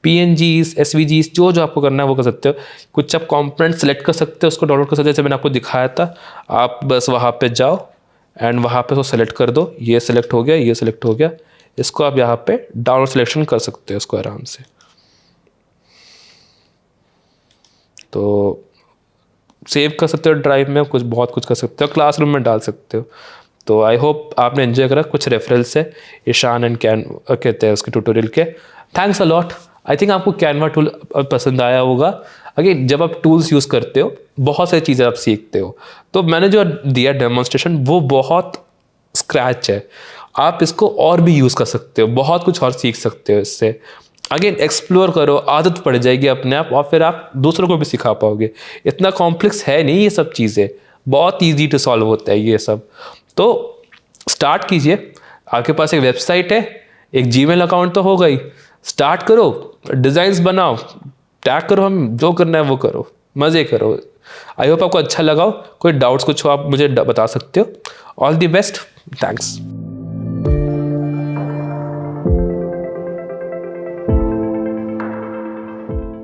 PNGs SVGs जो जो आपको करना है वो कर सकते हो। कुछ आप कॉम्पोनेंट सेलेक्ट कर सकते हो, उसको डाउनलोड कर सकते हो, जैसे मैंने आपको दिखाया था। आप बस वहाँ पे जाओ एंड वहाँ पे उसको सेलेक्ट कर दो, ये सेलेक्ट हो गया, ये सेलेक्ट हो गया, इसको आप यहाँ पे डाउनलोड सिलेक्शन कर सकते हो इसको आराम से। तो सेव कर सकते हो ड्राइव में, कुछ बहुत कुछ कर सकते हो, क्लासरूम में डाल सकते हो। तो आई होप आपने एंजॉय करा। कुछ रेफरेंस है ईशान एंड कैन कहते हैं उसके ट्यूटोरियल के। Thanks a lot. I think आपको कैनवा टूल पसंद आया होगा। अगेन जब आप टूल्स यूज़ करते हो बहुत सारी चीज़ें आप सीखते हो। तो मैंने जो दिया डेमोन्स्ट्रेशन वो बहुत स्क्रैच है, आप इसको और भी यूज़ कर सकते हो, बहुत कुछ और सीख सकते हो इससे। अगेन एक्सप्लोर करो, आदत पड़ जाएगी अपने आप, और फिर आप दूसरों को भी सिखा पाओगे। इतना कॉम्प्लेक्स है नहीं ये सब चीज़ें, बहुत ईजी टू सॉल्व होता है ये सब। तो स्टार्ट कीजिए, आपके पास एक वेबसाइट है, एक जीमेल अकाउंट तो होगा ही, स्टार्ट करो, डिज़ाइंस बनाओ, टैग करो, हम जो करना है वो करो, मज़े करो। आई होप आपको अच्छा लगा हो। कोई डाउट्स कुछ हो आप मुझे बता सकते हो। All the best, thanks.